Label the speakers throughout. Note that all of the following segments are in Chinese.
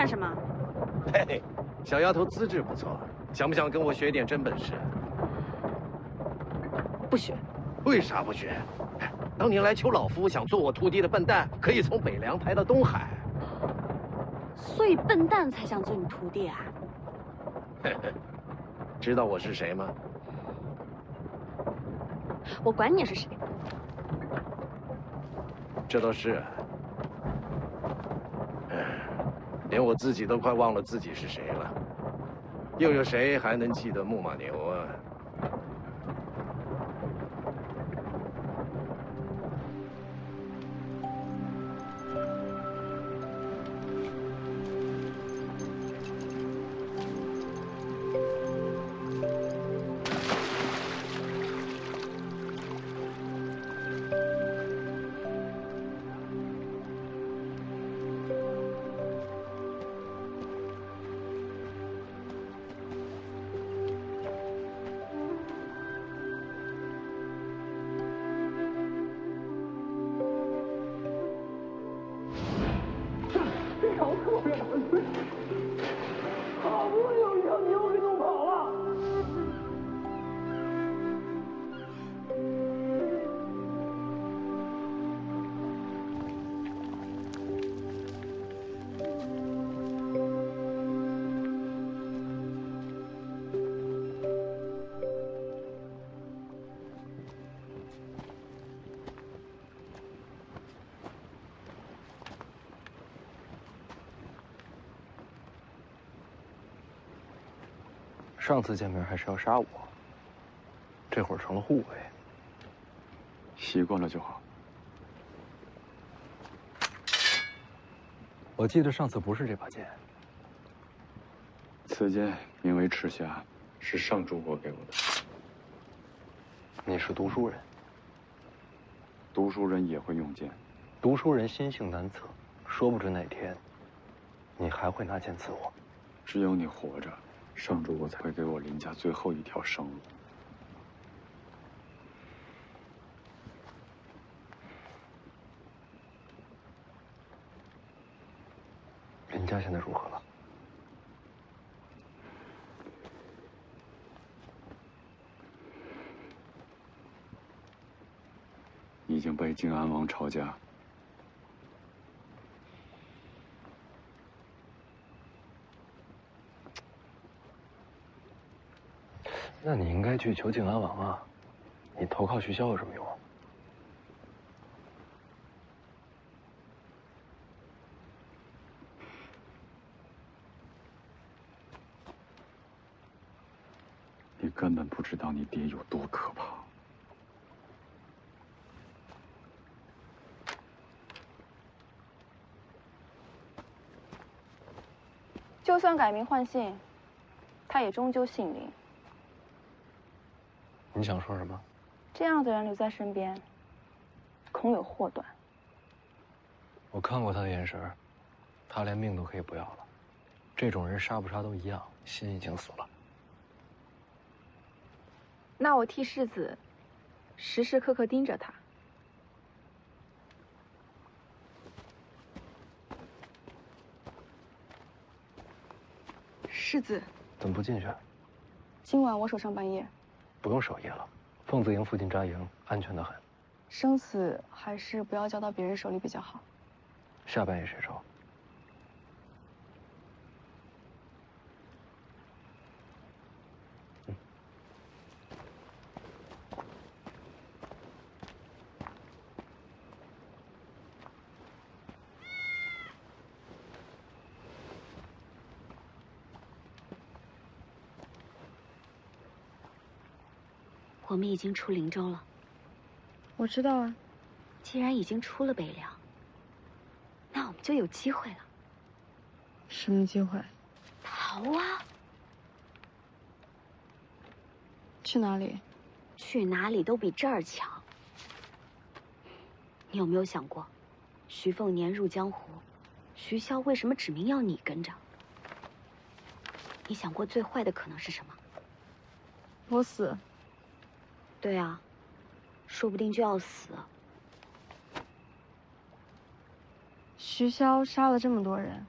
Speaker 1: 看什么？
Speaker 2: 嘿嘿，小丫头资质不错，想不想跟我学点真本事？
Speaker 1: 不学。
Speaker 2: 为啥不学？当年来求老夫想做我徒弟的笨蛋，可以从北凉抬到东海。
Speaker 1: 所以笨蛋才想做你徒弟啊？
Speaker 2: 嘿嘿，知道我是谁吗？
Speaker 1: 我管你是谁。
Speaker 2: 这倒是。连我自己都快忘了自己是谁了，又有谁还能记得木马牛啊？
Speaker 3: 上次见面还是要杀我，这会儿成了护卫，
Speaker 4: 习惯了就好。
Speaker 3: 我记得上次不是这把剑，
Speaker 4: 此剑名为赤匣，是上主国给我的。
Speaker 3: 你是读书人，
Speaker 4: 读书人也会用剑，
Speaker 3: 读书人心性难测，说不准哪天你还会拿剑刺我。
Speaker 4: 只有你活着，上主国才会给我林家最后一条生路。
Speaker 3: 林家现在如何了？
Speaker 4: 已经被靖安王抄家。
Speaker 3: 那你应该去求靖安王啊！你投靠徐骁有什么用？
Speaker 4: 你根本不知道你爹有多可怕。
Speaker 5: 就算改名换姓，他也终究姓林。
Speaker 3: 你想说什么？
Speaker 5: 这样的人留在身边，恐有祸端。
Speaker 3: 我看过他的眼神，他连命都可以不要了。这种人杀不杀都一样，心已经死了。
Speaker 5: 那我替世子时时刻刻盯着他。世子，
Speaker 3: 怎么不进去？
Speaker 5: 今晚我守上半夜。
Speaker 3: 不用守夜了，凤子营附近扎营，安全得很。
Speaker 5: 生死还是不要交到别人手里比较好。
Speaker 3: 下半夜谁守？
Speaker 1: 我们已经出灵州了。
Speaker 5: 我知道啊。
Speaker 1: 既然已经出了北凉，那我们就有机会了。
Speaker 5: 什么机会？
Speaker 1: 逃啊！
Speaker 5: 去哪里？
Speaker 1: 去哪里都比这儿强。你有没有想过，徐凤年入江湖，徐骁为什么指明要你跟着？你想过最坏的可能是什么？
Speaker 5: 我死。
Speaker 1: 对啊，说不定就要死。
Speaker 5: 徐骁杀了这么多人，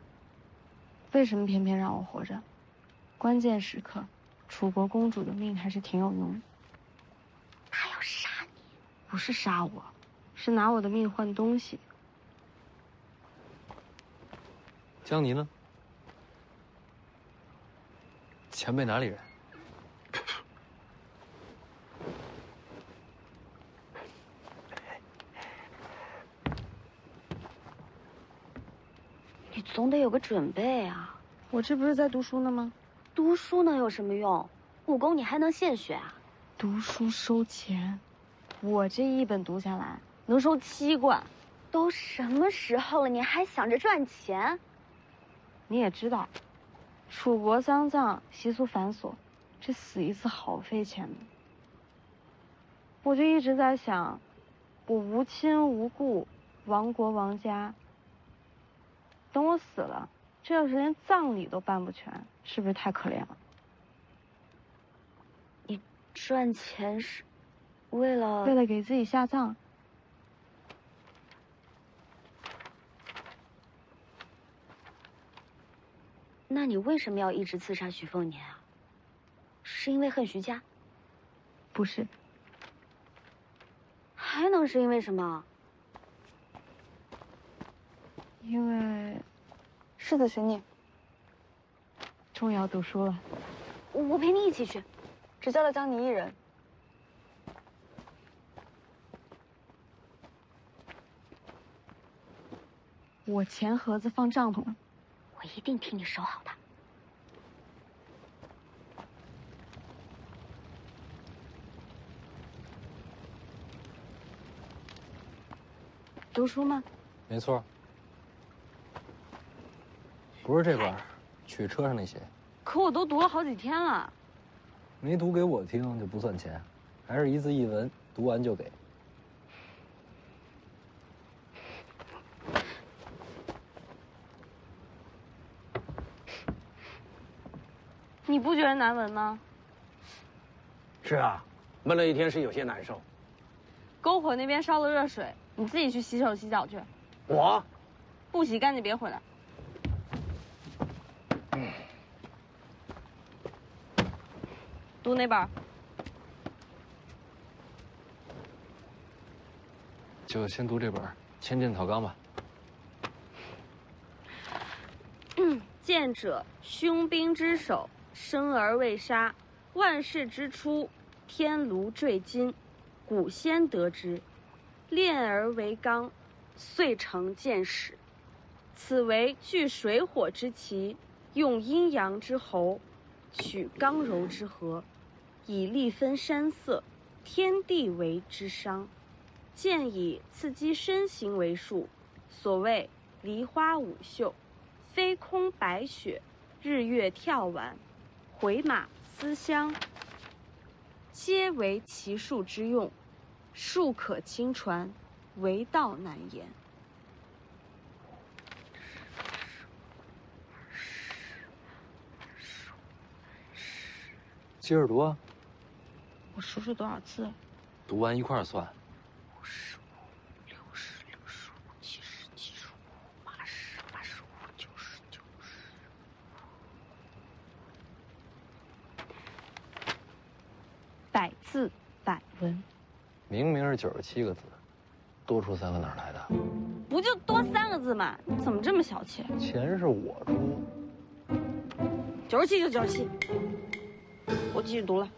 Speaker 6: 为什么偏偏让我活着？关键时刻，楚国公主的命还是挺有用的。
Speaker 1: 他要杀你？
Speaker 6: 不是杀我，是拿我的命换东西。
Speaker 3: 江离呢？前辈哪里人？
Speaker 1: 你总得有个准备啊！
Speaker 6: 我这不是在读书呢吗？
Speaker 1: 读书能有什么用？武功你还能现学啊？
Speaker 6: 读书收钱，我这一本读下来能收7贯。
Speaker 1: 都什么时候了，你还想着赚钱？
Speaker 6: 你也知道，楚国丧葬习俗繁琐，这死一次好费钱的。我就一直在想，我无亲无故，亡国亡家。等我死了，这要是连葬礼都办不全，是不是太可怜了？
Speaker 1: 你赚钱是为了
Speaker 6: 给自己下葬。
Speaker 1: 那你为什么要一直刺杀徐凤年啊？是因为恨徐家？
Speaker 6: 不是。
Speaker 1: 还能是因为什么？
Speaker 6: 因为
Speaker 5: 世子寻你，
Speaker 6: 终于要读书了。
Speaker 1: 我陪你一起去。
Speaker 5: 只叫了江离一人。
Speaker 6: 我钱盒子放帐篷了。
Speaker 1: 我一定替你守好它。
Speaker 6: 读书吗？
Speaker 3: 没错。不是这本，去车上那些。
Speaker 6: 可我都读了好几天了。
Speaker 3: 没读给我听就不算钱，还是一字一文，读完就给。
Speaker 6: 你不觉得难闻吗？
Speaker 2: 是啊，闷了一天是有些难受。
Speaker 6: 篝火那边烧了热水，你自己去洗手洗脚去。
Speaker 2: 我
Speaker 6: 不洗干净别回来。读哪本？
Speaker 3: 就先读这本《千剑草纲》吧。
Speaker 6: 见者凶兵之首，生而未杀，万世之初，天炉坠金，古先得之，炼而为钢，遂成剑矢。此为聚水火之奇，用阴阳之候，取刚柔之和，以力分山色，天地为之商。剑以刺激身形为数，所谓梨花舞袖，飞空白雪，日月跳丸，回马思乡，皆为奇术之用，术可轻传，为道难言。
Speaker 3: 接着读啊。
Speaker 6: 我数数多少字？
Speaker 3: 读完一块儿算。
Speaker 1: 55、60、65、70、75、80、85、90、90。
Speaker 6: 100字100文。
Speaker 3: 明明是97个字，多出3个哪儿来的？
Speaker 6: 不就多3个字嘛？你怎么这么小气
Speaker 3: 钱是我出。
Speaker 6: ？97就97。我继续读了。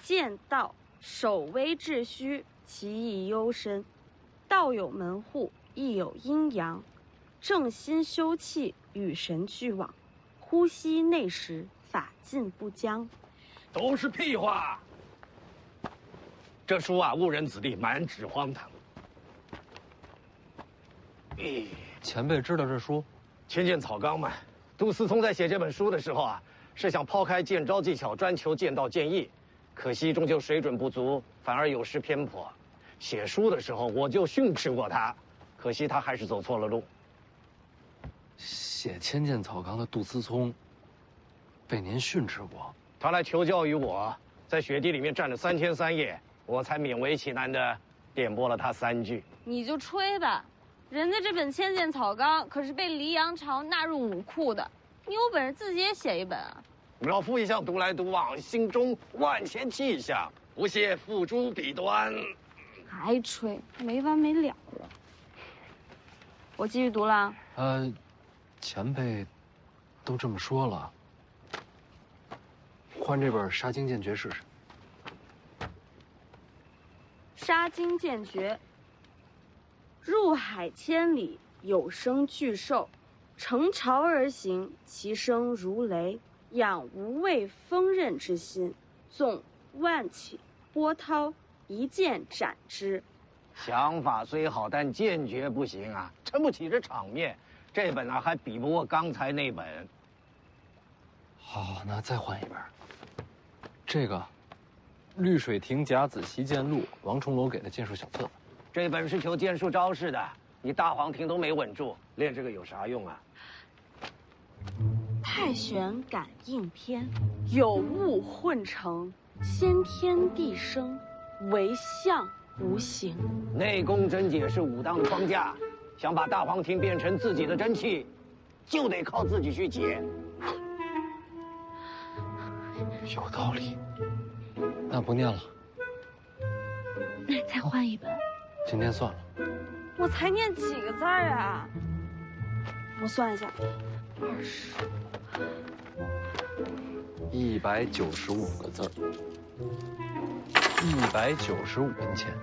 Speaker 6: 剑道守微秩虚，其意幽深。道有门户，亦有阴阳。正心修气，与神俱往。呼吸内实，法尽不僵。
Speaker 2: 都是屁话。这书啊，误人子弟，满纸荒唐。
Speaker 3: 前辈知道这书？
Speaker 2: 千剑草纲嘛。杜思聪在写这本书的时候啊，是想抛开剑招技巧，专求剑道剑艺。可惜终究水准不足，反而有失偏颇。写书的时候我就训斥过他，可惜他还是走错了路。
Speaker 3: 写《千剑草纲》的杜思聪，被您训斥过。
Speaker 2: 他来求教于我，在雪地里面站了3天3夜，我才勉为其难的点拨了他3句。
Speaker 6: 你就吹吧，人家这本《千剑草纲》可是被黎阳朝纳入武库的，你有本事自己也写一本啊！
Speaker 2: 老夫一向独来独往，心中万千气象，不屑付诸笔端。
Speaker 6: 还吹，没完没了了。我继续读了。
Speaker 3: 前辈都这么说了，换这本《杀精剑诀》试试。
Speaker 6: 杀精剑诀。入海千里，有声巨兽，乘潮而行，其声如雷，养无畏锋刃之心，纵万顷波涛，一剑斩之。
Speaker 2: 想法虽好，但剑诀不行啊，撑不起这场面。这本啊，还比不过刚才那本。
Speaker 3: 好，那再换一本。这个，《绿水亭甲子习剑录》，王重楼给的剑术小册子。
Speaker 2: 这本是求剑术招式的，你大黄庭都没稳住，练这个有啥用啊？
Speaker 6: 太玄感应篇，有物混成，先天地生，唯相无形。
Speaker 2: 内功真解是武当的框架，想把大黄庭变成自己的真气，就得靠自己去解。
Speaker 3: 有道理，那不念了。
Speaker 1: 那再换一本。
Speaker 3: 今天算了。
Speaker 6: 我才念几个字儿啊？我算一下
Speaker 3: ，195个字儿，195文钱。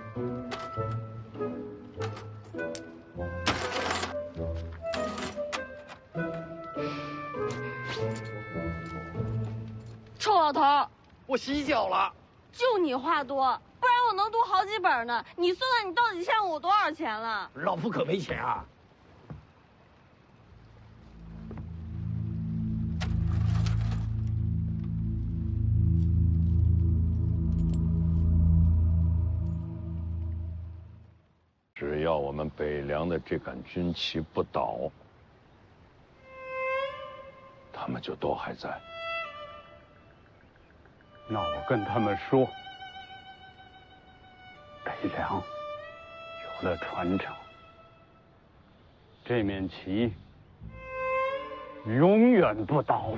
Speaker 6: 臭老头，
Speaker 2: 我洗脚了。
Speaker 6: 就你话多，不然我能读好几本呢。你算算，你到底欠我多少钱了？
Speaker 2: 老夫可没钱啊。
Speaker 7: 只要我们北凉的这杆军旗不倒，他们就都还在。
Speaker 4: 那我跟他们说，北凉有了传承，这面旗永远不倒。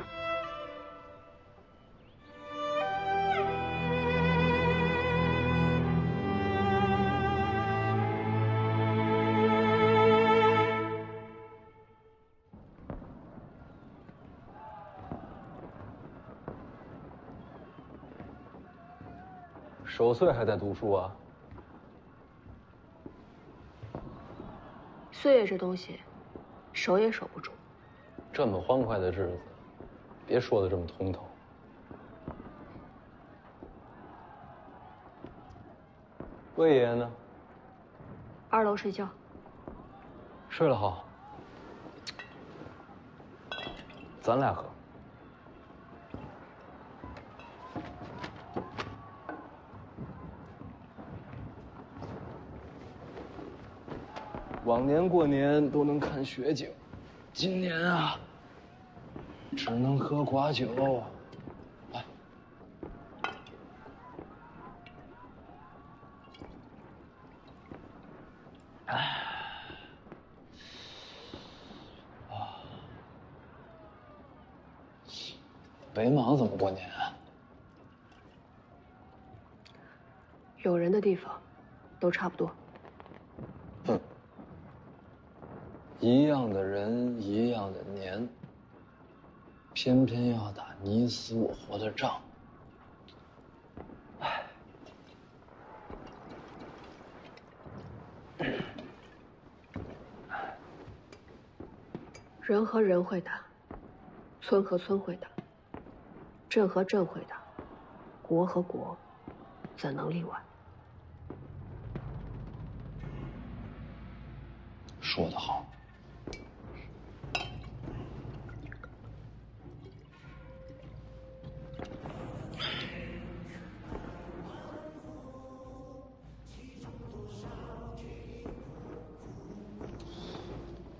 Speaker 3: 守岁还在读书啊？
Speaker 8: 岁月这东西，守也守不住。
Speaker 3: 这么欢快的日子，别说的这么通透。魏爷爷呢
Speaker 8: 2楼睡觉。
Speaker 3: 睡了好，咱俩喝。往年过年都能看雪景，今年啊，只能喝寡酒。来，北莽怎么过年啊？
Speaker 8: 有人的地方，都差不多。
Speaker 3: 一样的人，一样的年，偏偏要打你死我活的仗。唉，
Speaker 8: 人和人会打，村和村会打，镇和镇会打，国和国怎能例外？
Speaker 3: 说得好。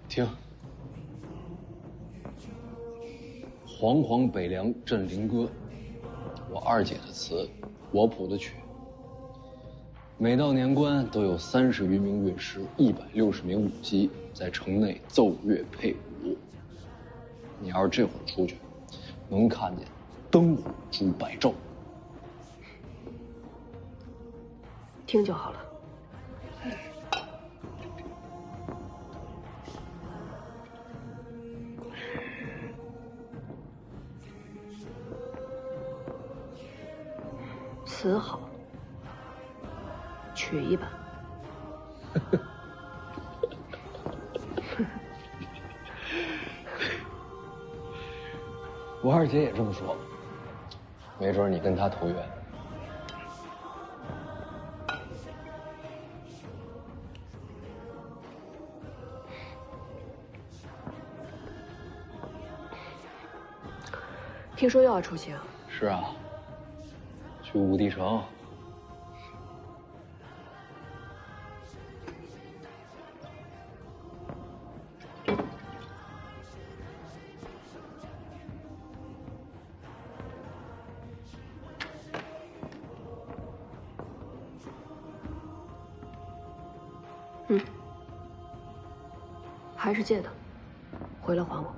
Speaker 3: 听，煌煌北凉镇灵歌，我二姐的词，我谱的曲。每到年关，都有30余名乐师、160名舞姬在城内奏乐配舞。你要是这会儿出去，能看见灯火珠白昼。
Speaker 8: 听就好了。词好，曲一般。
Speaker 3: 我二姐也这么说，没准你跟她投缘。
Speaker 8: 听说又要出行？
Speaker 3: 是啊，去武帝城。
Speaker 8: 还是借的，回来还我。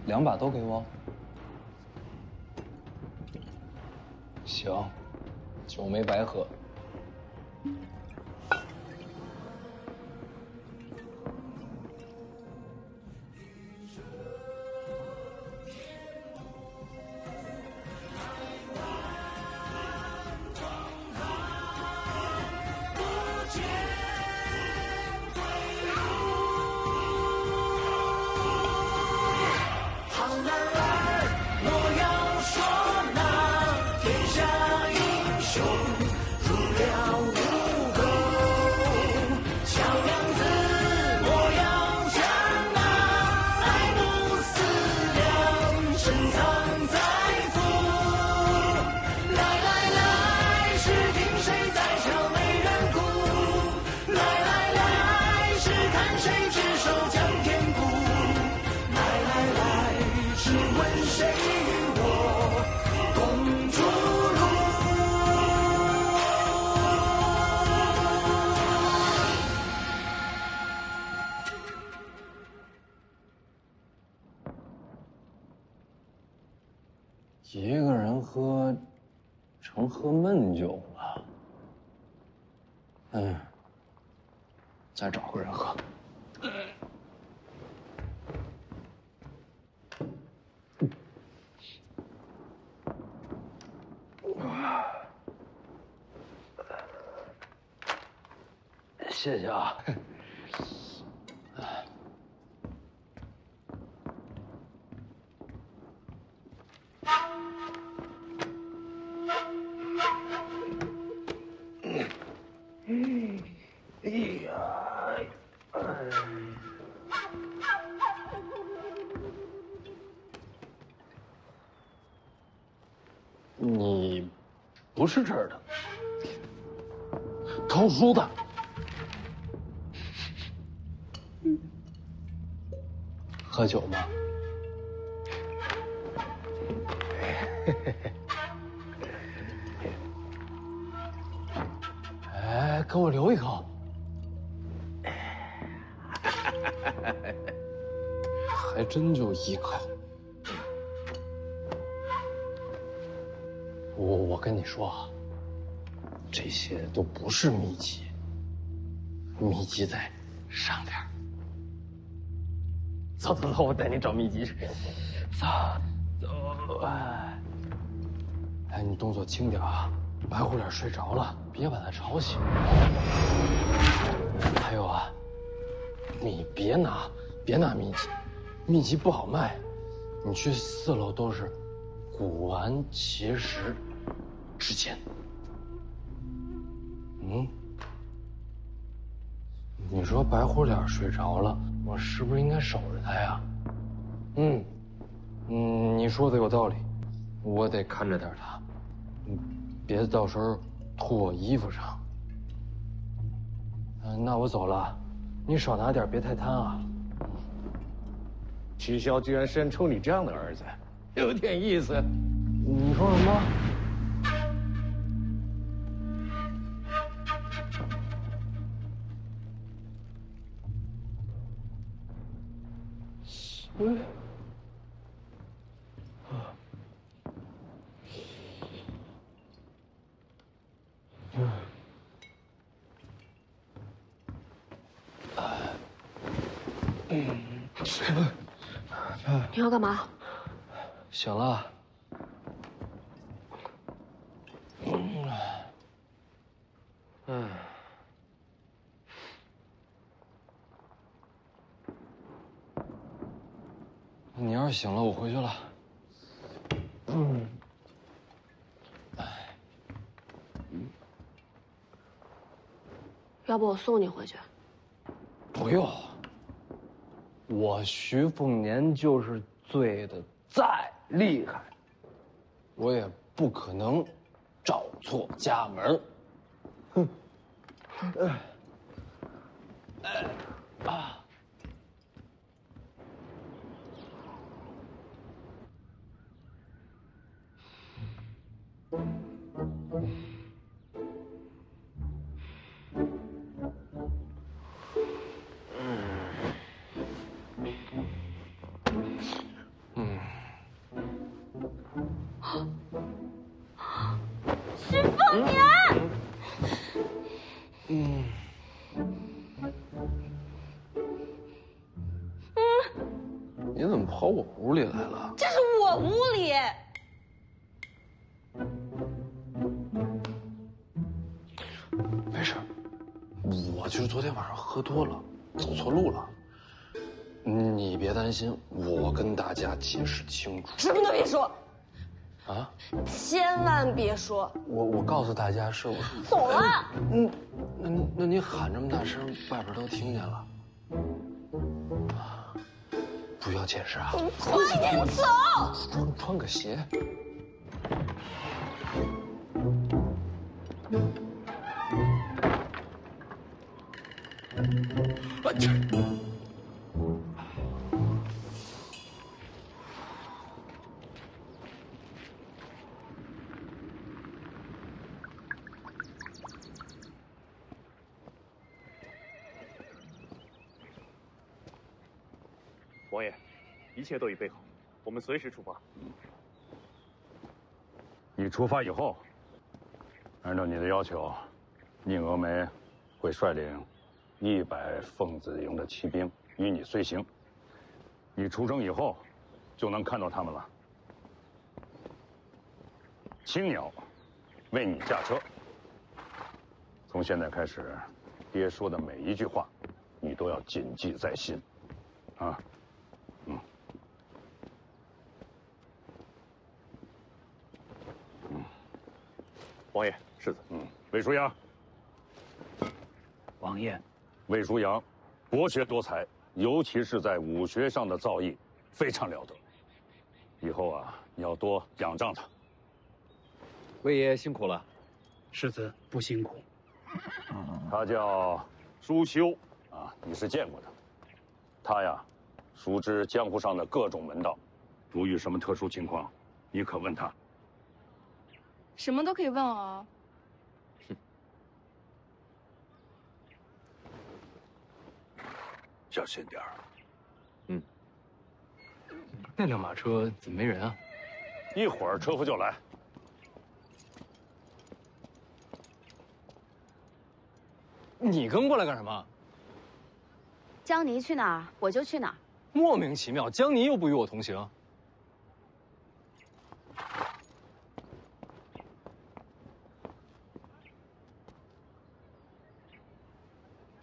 Speaker 3: 2把都给我。行，酒没白喝。一个人喝，成喝闷酒了。再找个人喝。谢谢啊。你不是这儿的，偷书的。喝酒吗？哎，给我留一口。还真就1口。我跟你说啊，这些都不是秘籍，秘籍在上边。走，我带你找秘籍去。走。哎，你动作轻点啊，白虎脸睡着了，别把他吵醒。还有啊，你别拿秘籍，秘籍不好卖。你去4楼都是古玩奇石之间。你说白虎脸睡着了，我是不是应该守着他呀？你说的有道理，我得看着点他，别到时候吐我衣服上。那我走了，你少拿点，别太贪啊。
Speaker 2: 曲骁居然生出你这样的儿子，有点意思。
Speaker 3: 你说什么？喂。
Speaker 8: 你要干嘛？
Speaker 3: 醒了。你要是醒了，我回去了。
Speaker 8: 要不我送你回去？
Speaker 3: 不用。我徐凤年就是醉的再厉害，我也不可能找错家门。哼。
Speaker 6: 徐凤年。
Speaker 3: 你怎么跑我屋里来了？
Speaker 6: 这是我屋里。
Speaker 3: 没事，我就是昨天晚上喝多了，走错路了。你别担心，我跟大家解释清楚。
Speaker 6: 什么都别说。
Speaker 3: 啊！
Speaker 6: 千万别说。
Speaker 3: 我告诉大家是我。
Speaker 6: 走了。
Speaker 3: 那你喊这么大声，外边都听见了。不要解释啊！
Speaker 6: 你快点走。
Speaker 3: 穿个鞋。
Speaker 9: 王爷，一切都已备好，我们随时出发。
Speaker 7: 你出发以后，按照你的要求，宁峨眉会率领100凤子营的骑兵与你随行。你出征以后，就能看到他们了。青鸟为你驾车。从现在开始，爹说的每一句话，你都要谨记在心，啊。
Speaker 9: 王爷，世子。
Speaker 7: 魏舒阳。
Speaker 4: 王爷，
Speaker 7: 魏舒阳，博学多才，尤其是在武学上的造诣非常了得。以后啊，你要多仰仗他。
Speaker 2: 魏爷辛苦了。
Speaker 4: 世子不辛苦。
Speaker 7: 他叫舒修啊，你是见过的。他呀，熟知江湖上的各种门道，如遇什么特殊情况，你可问他。
Speaker 5: 什么都可以问哦。
Speaker 7: 小心点儿。
Speaker 3: 那辆马车怎么没人啊？
Speaker 7: 一会儿车夫就来。
Speaker 3: 你跟过来干什么？
Speaker 1: 江离去哪儿，我就去哪儿。
Speaker 3: 莫名其妙，江离又不与我同行。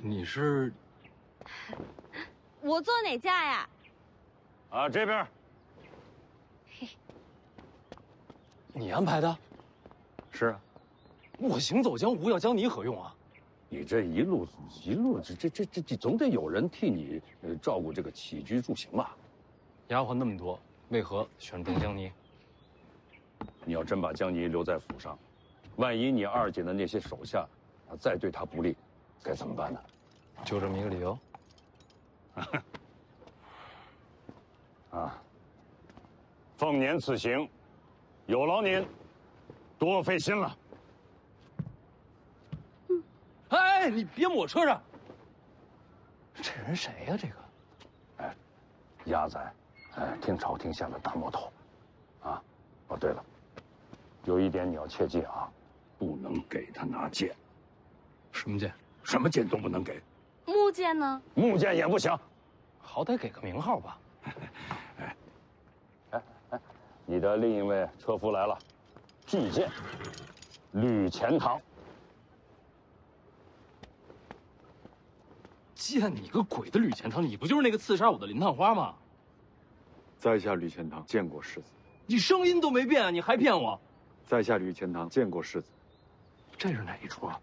Speaker 3: 你是？
Speaker 6: 我坐哪架呀？
Speaker 7: 啊，这边。
Speaker 3: 你安排的？
Speaker 7: 是啊。
Speaker 3: 我行走江湖要江离何用啊？
Speaker 7: 你这一路，这总得有人替你照顾这个起居住行吧？
Speaker 3: 丫鬟那么多，为何选中江离？
Speaker 7: 你要真把江离留在府上，万一你二姐的那些手下再对他不利，该怎么办呢？
Speaker 3: 就这么一个理由。
Speaker 7: 啊，奉年此行，有劳您多费心了。
Speaker 10: 哎，你别抹车上！
Speaker 3: 这人谁呀？这个，
Speaker 7: 哎，压在天朝廷下的大魔头，啊，哦对了，有一点你要切记啊，不能给他拿剑。
Speaker 3: 什么剑？
Speaker 7: 什么剑都不能给。
Speaker 6: 木剑呢？
Speaker 7: 木剑也不行，
Speaker 3: 好歹给个名号吧。
Speaker 7: 你的另一位车夫来了，巨剑吕钱塘。
Speaker 10: 见你个鬼的吕钱塘！你不就是那个刺杀我的林探花吗？
Speaker 11: 在下吕钱塘见过世子。
Speaker 10: 你声音都没变啊，你还骗我？
Speaker 11: 在下吕钱塘见过世子。
Speaker 3: 这是哪一出啊？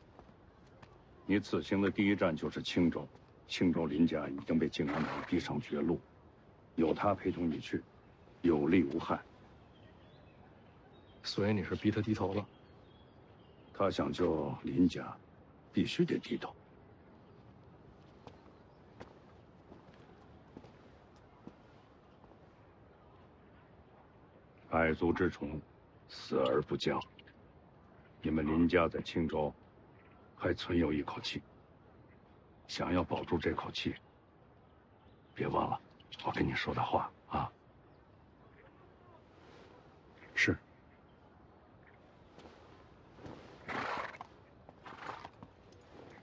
Speaker 7: 你此行的第一站就是青州，青州林家已经被靖安党逼上绝路，有他陪同你去，有利无害。
Speaker 3: 所以你是逼他低头了？
Speaker 7: 他想救林家，必须得低头。百足之虫，死而不僵。你们林家在青州还存有一口气，想要保住这口气，别忘了我跟你说的话啊。是。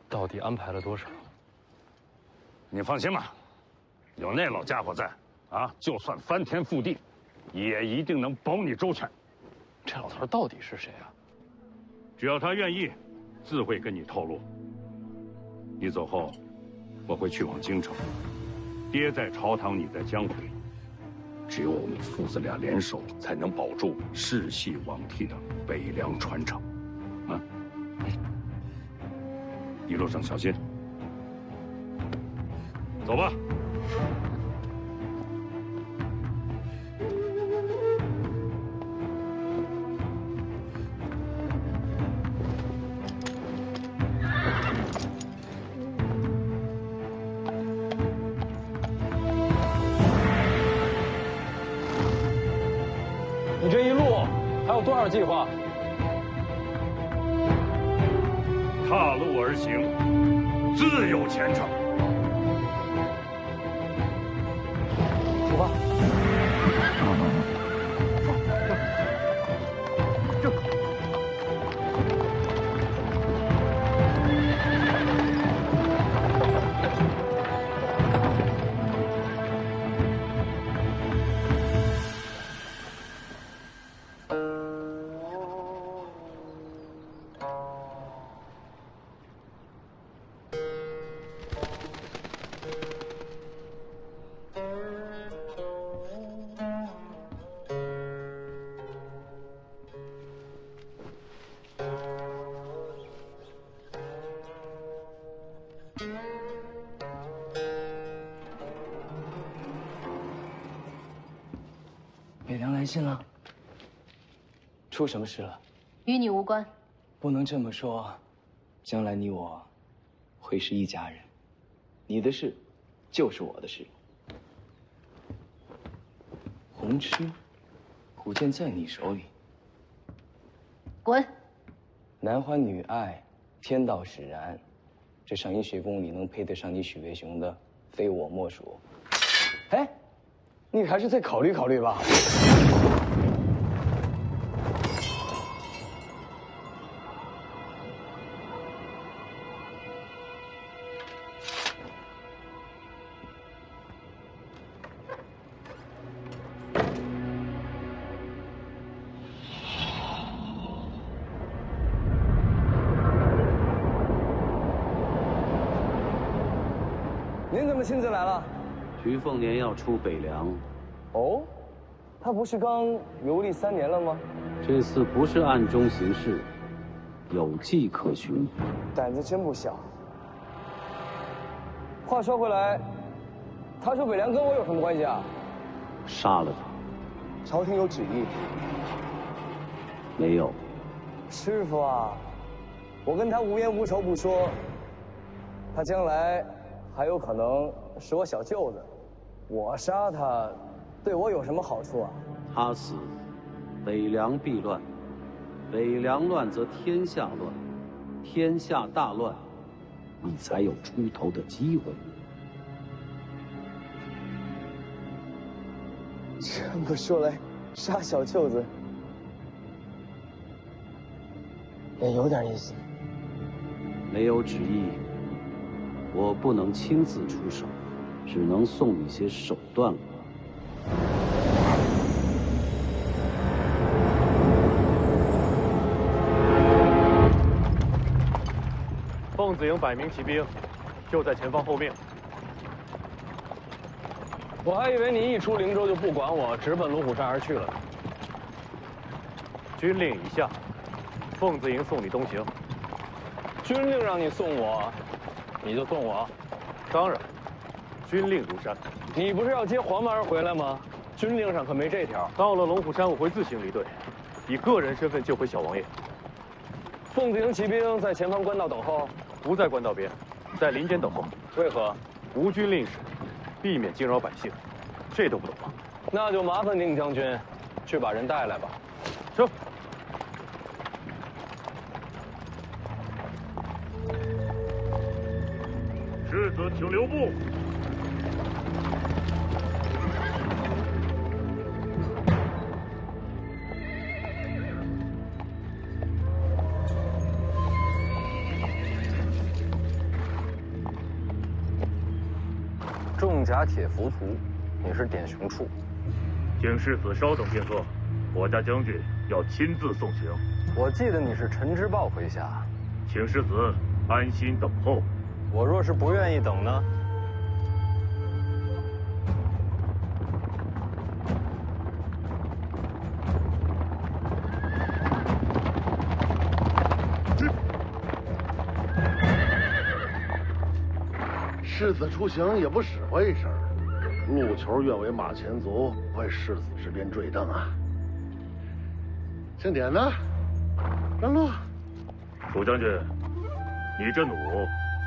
Speaker 3: 到底安排了多少？
Speaker 7: 你放心吧，有那老家伙在啊，就算翻天覆地，也一定能保你周全。
Speaker 3: 这老头到底是谁啊？
Speaker 7: 只要他愿意，自会跟你透露。你走后，我会去往京城。爹在朝堂，你在江回，只有我们父子俩联手，才能保住世系罔替的北凉传承。啊，一路上小心。走吧。
Speaker 3: 你这一路还有多少计划？
Speaker 7: 踏路而行，自有前程。
Speaker 3: 出发。
Speaker 12: 北凉来信了，出什么事了？
Speaker 8: 与你无关。
Speaker 12: 不能这么说，将来你我会是一家人，你的事就是我的事。红螭，古剑在你手里。
Speaker 8: 滚！
Speaker 12: 男欢女爱，天道使然，这上阴学宫里能配得上你许魏雄的，非我莫属。哎，你还是再考虑考虑吧。您怎么亲自来了？
Speaker 13: 徐凤年要出北凉。
Speaker 12: 哦，他不是刚游历3年了吗？
Speaker 13: 这次不是暗中行事，有迹可循。
Speaker 12: 胆子真不小。话说回来，他出北凉跟我有什么关系啊？
Speaker 13: 杀了他。
Speaker 12: 朝廷有旨意。
Speaker 13: 没有。
Speaker 12: 师傅啊，我跟他无冤无仇不说，他将来还有可能是我小舅子，我杀他，对我有什么好处啊？
Speaker 13: 他死，北凉必乱；北凉乱则天下乱，天下大乱，你才有出头的机会。
Speaker 12: 这么说来，杀小舅子也有点意思。
Speaker 13: 没有旨意，我不能亲自出手，只能送你些手段了。
Speaker 9: 凤子营100名骑兵，就在前方后面。
Speaker 3: 我还以为你一出灵州就不管我，直奔龙虎山而去了。
Speaker 9: 军令已下，凤子营送你东行。
Speaker 3: 军令让你送我，你就送我？
Speaker 9: 当然，军令如山。
Speaker 3: 你不是要接黄蛮儿回来吗？军令上可没这条。
Speaker 9: 到了龙虎山，我会自行离队，以个人身份救回小王爷。
Speaker 3: 凤子营骑兵在前方官道等候。
Speaker 9: 不在官道边，在林间等候。
Speaker 3: 为何？
Speaker 9: 无军令时，避免惊扰百姓。这都不懂吗？
Speaker 3: 那就麻烦宁将军，去把人带来吧。
Speaker 9: 走。
Speaker 14: 世子，请留步。
Speaker 3: 重甲铁浮屠，你是典雄处。
Speaker 14: 请世子稍等片刻，我家将军要亲自送行。
Speaker 3: 我记得你是陈之豹麾下，
Speaker 14: 请世子安心等候。
Speaker 3: 我若是不愿意等呢？
Speaker 15: 世子出行也不使唤一声，路球愿为马前卒，为世子这边坠镫啊！庆典呢？甘露。
Speaker 14: 楚将军，你这弩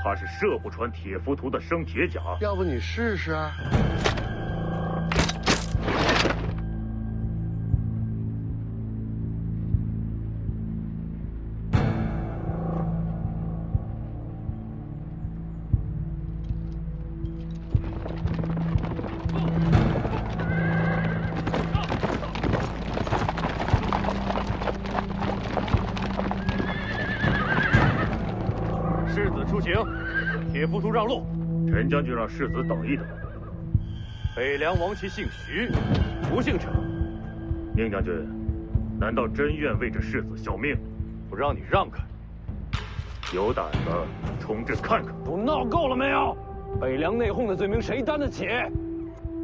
Speaker 14: 怕是射不穿铁浮屠的生铁甲。
Speaker 15: 要不你试试？
Speaker 14: 出行，铁浮屠让路。陈将军让世子等一等。北凉王旗姓徐，不姓陈。宁将军，难道真愿为这世子效命？不让你让开，有胆子冲阵看看！
Speaker 3: 都闹够了没有？北凉内讧的罪名谁担得起？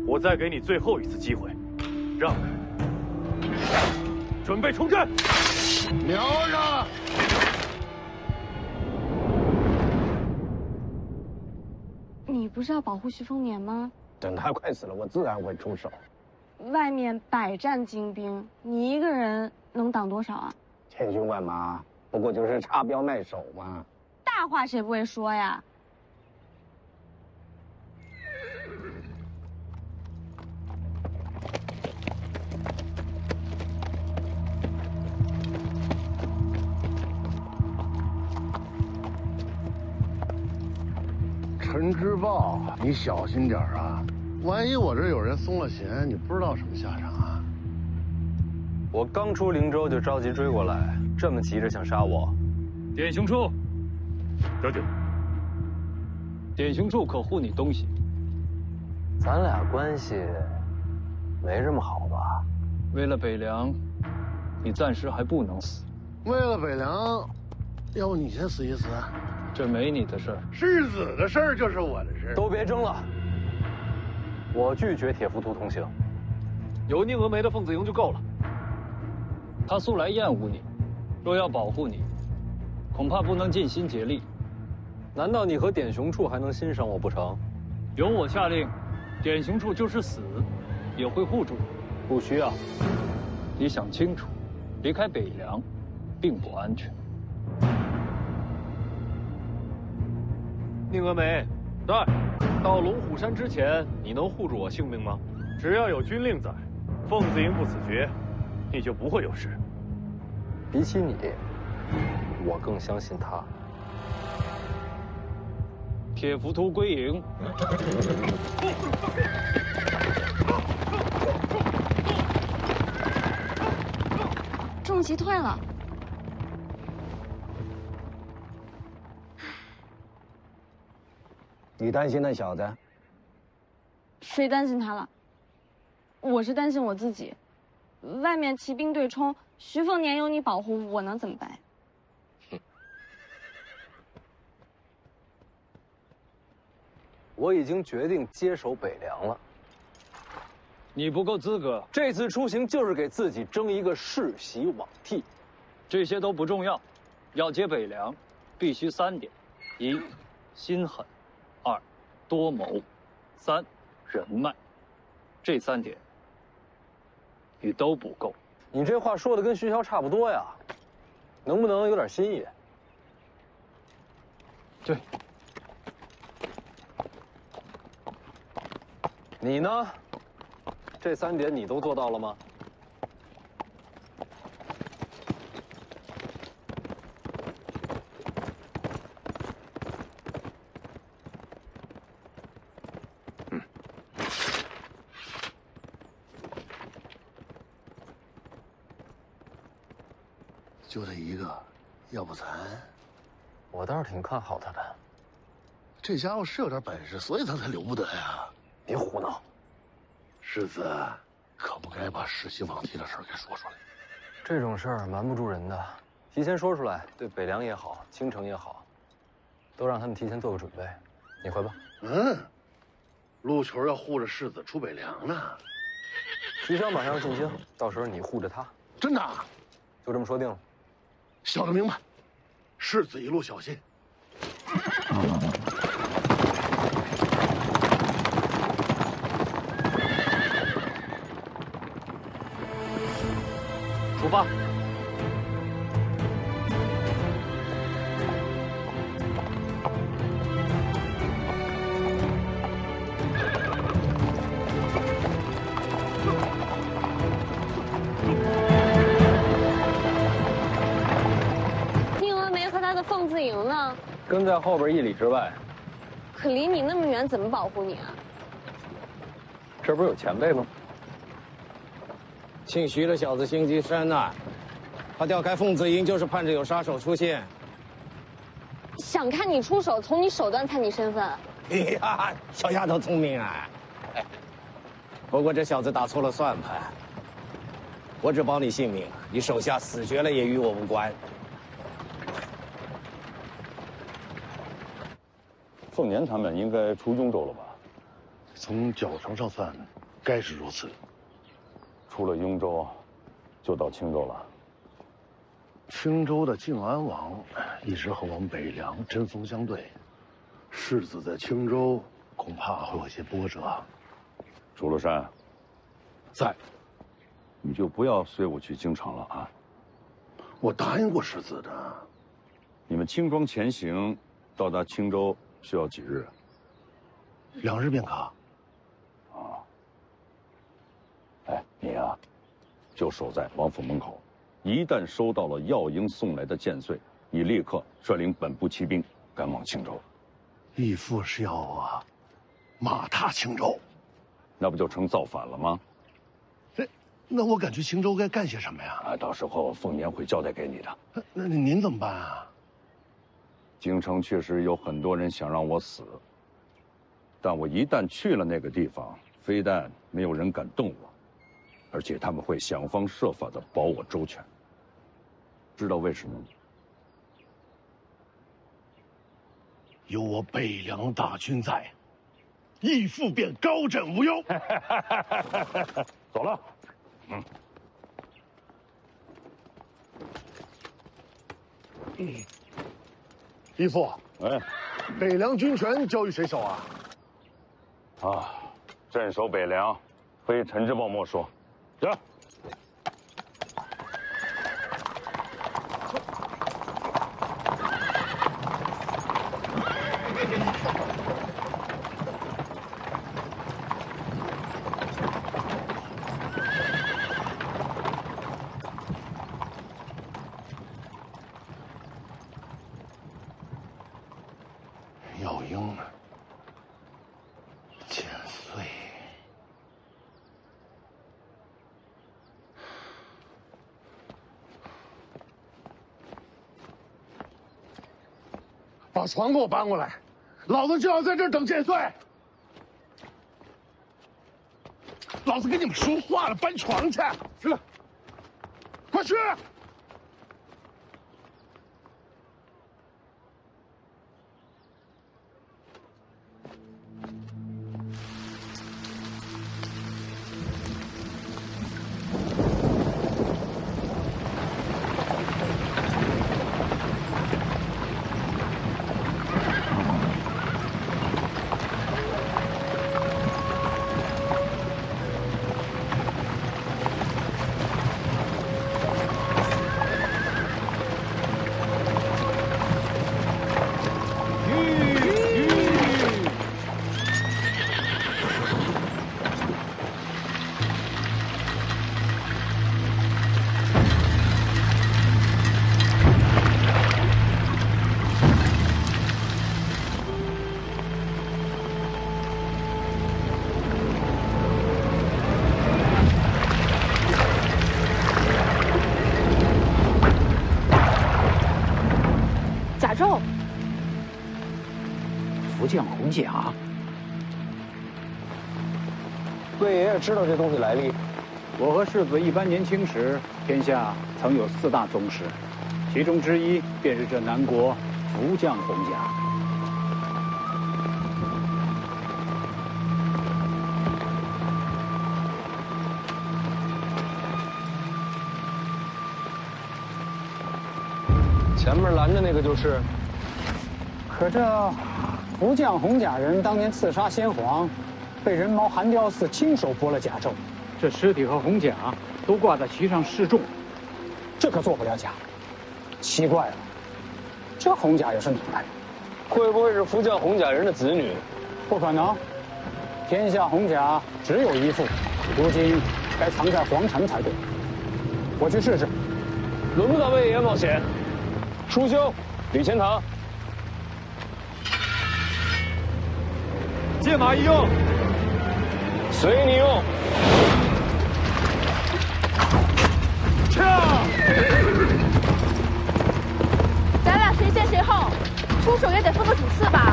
Speaker 14: 我再给你最后一次机会，让开，准备冲阵！
Speaker 15: 瞄着！
Speaker 6: 你不是要保护徐丰年吗？
Speaker 2: 等他快死了，我自然会出手。
Speaker 6: 外面百战精兵，你一个人能挡多少啊？
Speaker 2: 千军万马，不过就是插标卖首嘛。
Speaker 6: 大话谁不会说呀？
Speaker 15: 陈之豹，你小心点啊！万一我这有人松了弦，你不知道什么下场啊！
Speaker 3: 我刚出灵州就着急追过来，这么急着想杀我？
Speaker 10: 典雄处，
Speaker 14: 将军，
Speaker 10: 典雄处可护你东西。
Speaker 3: 咱俩关系没这么好吧？
Speaker 10: 为了北凉，你暂时还不能死。
Speaker 15: 为了北凉，要不你先死一死？
Speaker 10: 这没你的事儿，
Speaker 15: 世子的事儿就是我的事。
Speaker 3: 都别争了，我拒绝铁浮屠同行。
Speaker 10: 有宁峨眉的凤子营就够了。他素来厌恶你，若要保护你，恐怕不能尽心竭力。
Speaker 3: 难道你和典雄处还能欣赏我不成？
Speaker 10: 由我下令，典雄处就是死，也会护住你。
Speaker 3: 不需要。
Speaker 10: 你想清楚，离开北凉，并不安全。
Speaker 9: 宁峨眉，在到龙虎山之前，你能护住我性命吗？
Speaker 14: 只要有军令在，凤子营不死绝，你就不会有事。
Speaker 3: 比起你，我更相信他。
Speaker 10: 铁浮屠归营。
Speaker 1: 重骑退了。
Speaker 2: 你担心那小子？
Speaker 5: 谁担心他了？我是担心我自己。外面骑兵对冲，徐凤年有你保护，我能怎么办？
Speaker 3: 我已经决定接手北凉了。
Speaker 10: 你不够资格。
Speaker 3: 这次出行就是给自己争一个世袭罔替。
Speaker 10: 这些都不重要，要接北凉，必须3点：一，心狠；二，多谋；三，人脉。这3点，你都不够。
Speaker 3: 你这话说的跟徐骁差不多呀，能不能有点新意？
Speaker 10: 对。
Speaker 3: 你呢？这3点你都做到了吗？
Speaker 15: 就他一个，要不咱……
Speaker 3: 我倒是挺看好他的。
Speaker 15: 这家伙是有点本事，所以他才留不得呀。
Speaker 3: 别胡闹。
Speaker 15: 世子，可不该把世袭罔替的事给说出来。
Speaker 3: 这种事儿瞒不住人的，提前说出来，对北凉也好，京城也好，都让他们提前做个准备。你回吧。
Speaker 15: 陆球要护着世子出北凉呢。
Speaker 3: 徐骁马上进京，到时候你护着他。
Speaker 15: 真的？
Speaker 3: 就这么说定了。
Speaker 15: 晓得明白，世子一路小心。
Speaker 2: 出发。
Speaker 6: 宁峨眉和他的凤字营呢？
Speaker 3: 跟在后边1里之外。
Speaker 6: 可离你那么远，怎么保护你啊？
Speaker 3: 这不是有前辈吗？
Speaker 2: 姓徐的小子心机深呐，他调开凤子营就是盼着有杀手出现。
Speaker 6: 想看你出手，从你手段猜你身份。
Speaker 2: 哎呀，小丫头聪明啊！不过这小子打错了算盘。我只保你性命，你手下死绝了也与我无关。
Speaker 7: 凤年他们应该出雍州了吧？
Speaker 15: 从脚程上算，该是如此。
Speaker 7: 出了雍州，就到青州了。
Speaker 15: 青州的靖安王一直和我们北凉针锋相对，世子在青州恐怕会有些波折。
Speaker 7: 楚禄山，
Speaker 15: 在，
Speaker 7: 你就不要随我去京城了啊！
Speaker 15: 我答应过世子的。
Speaker 7: 你们轻装前行，到达青州需要几日
Speaker 15: ？2日便可。
Speaker 7: 哎，你呀，就守在王府门口，一旦收到了耀营送来的剑穗，你立刻率领本部骑兵赶往青州。
Speaker 15: 义父是要我马踏青州，
Speaker 7: 那不就成造反了吗？
Speaker 15: 那我赶去青州该干些什么呀？
Speaker 7: 到时候凤年会交代给你的。
Speaker 15: 那您怎么办啊？
Speaker 7: 京城确实有很多人想让我死，但我一旦去了那个地方，非但没有人敢动我，而且他们会想方设法的保我周全。知道为什么吗？
Speaker 15: 有我北凉大军在，义父便高枕无忧。
Speaker 7: 走了。
Speaker 15: 义父，北凉军权交于谁手啊？
Speaker 7: 镇守北凉，非陈之豹莫属。走。
Speaker 15: 兵剪碎。把床给我搬过来，老子就要在这儿等剑碎。老子跟你们说话了，搬床去。是，快去。
Speaker 16: 福将红甲，
Speaker 12: 魏爷爷知道这东西来历。
Speaker 16: 我和世子一般年轻时，天下曾有4大宗师，其中之一便是这南国福将红甲。
Speaker 12: 前面拦着那个就是。
Speaker 16: 可这福将红甲人当年刺杀先皇，被人毛韩雕寺亲手剥了甲胄，这尸体和红甲都挂在旗上示众，这可做不了假。奇怪了，这红甲又是哪来的？
Speaker 12: 会不会是福将红甲人的子女？
Speaker 16: 不可能，天下红甲只有一副，如今该藏在皇城才对。我去试试。
Speaker 12: 轮不到魏爷冒险。叔兄，李钱塘。
Speaker 14: 借马一用，
Speaker 12: 随你用。
Speaker 14: 枪！
Speaker 17: 咱俩谁先谁后，出手也得分个主次吧。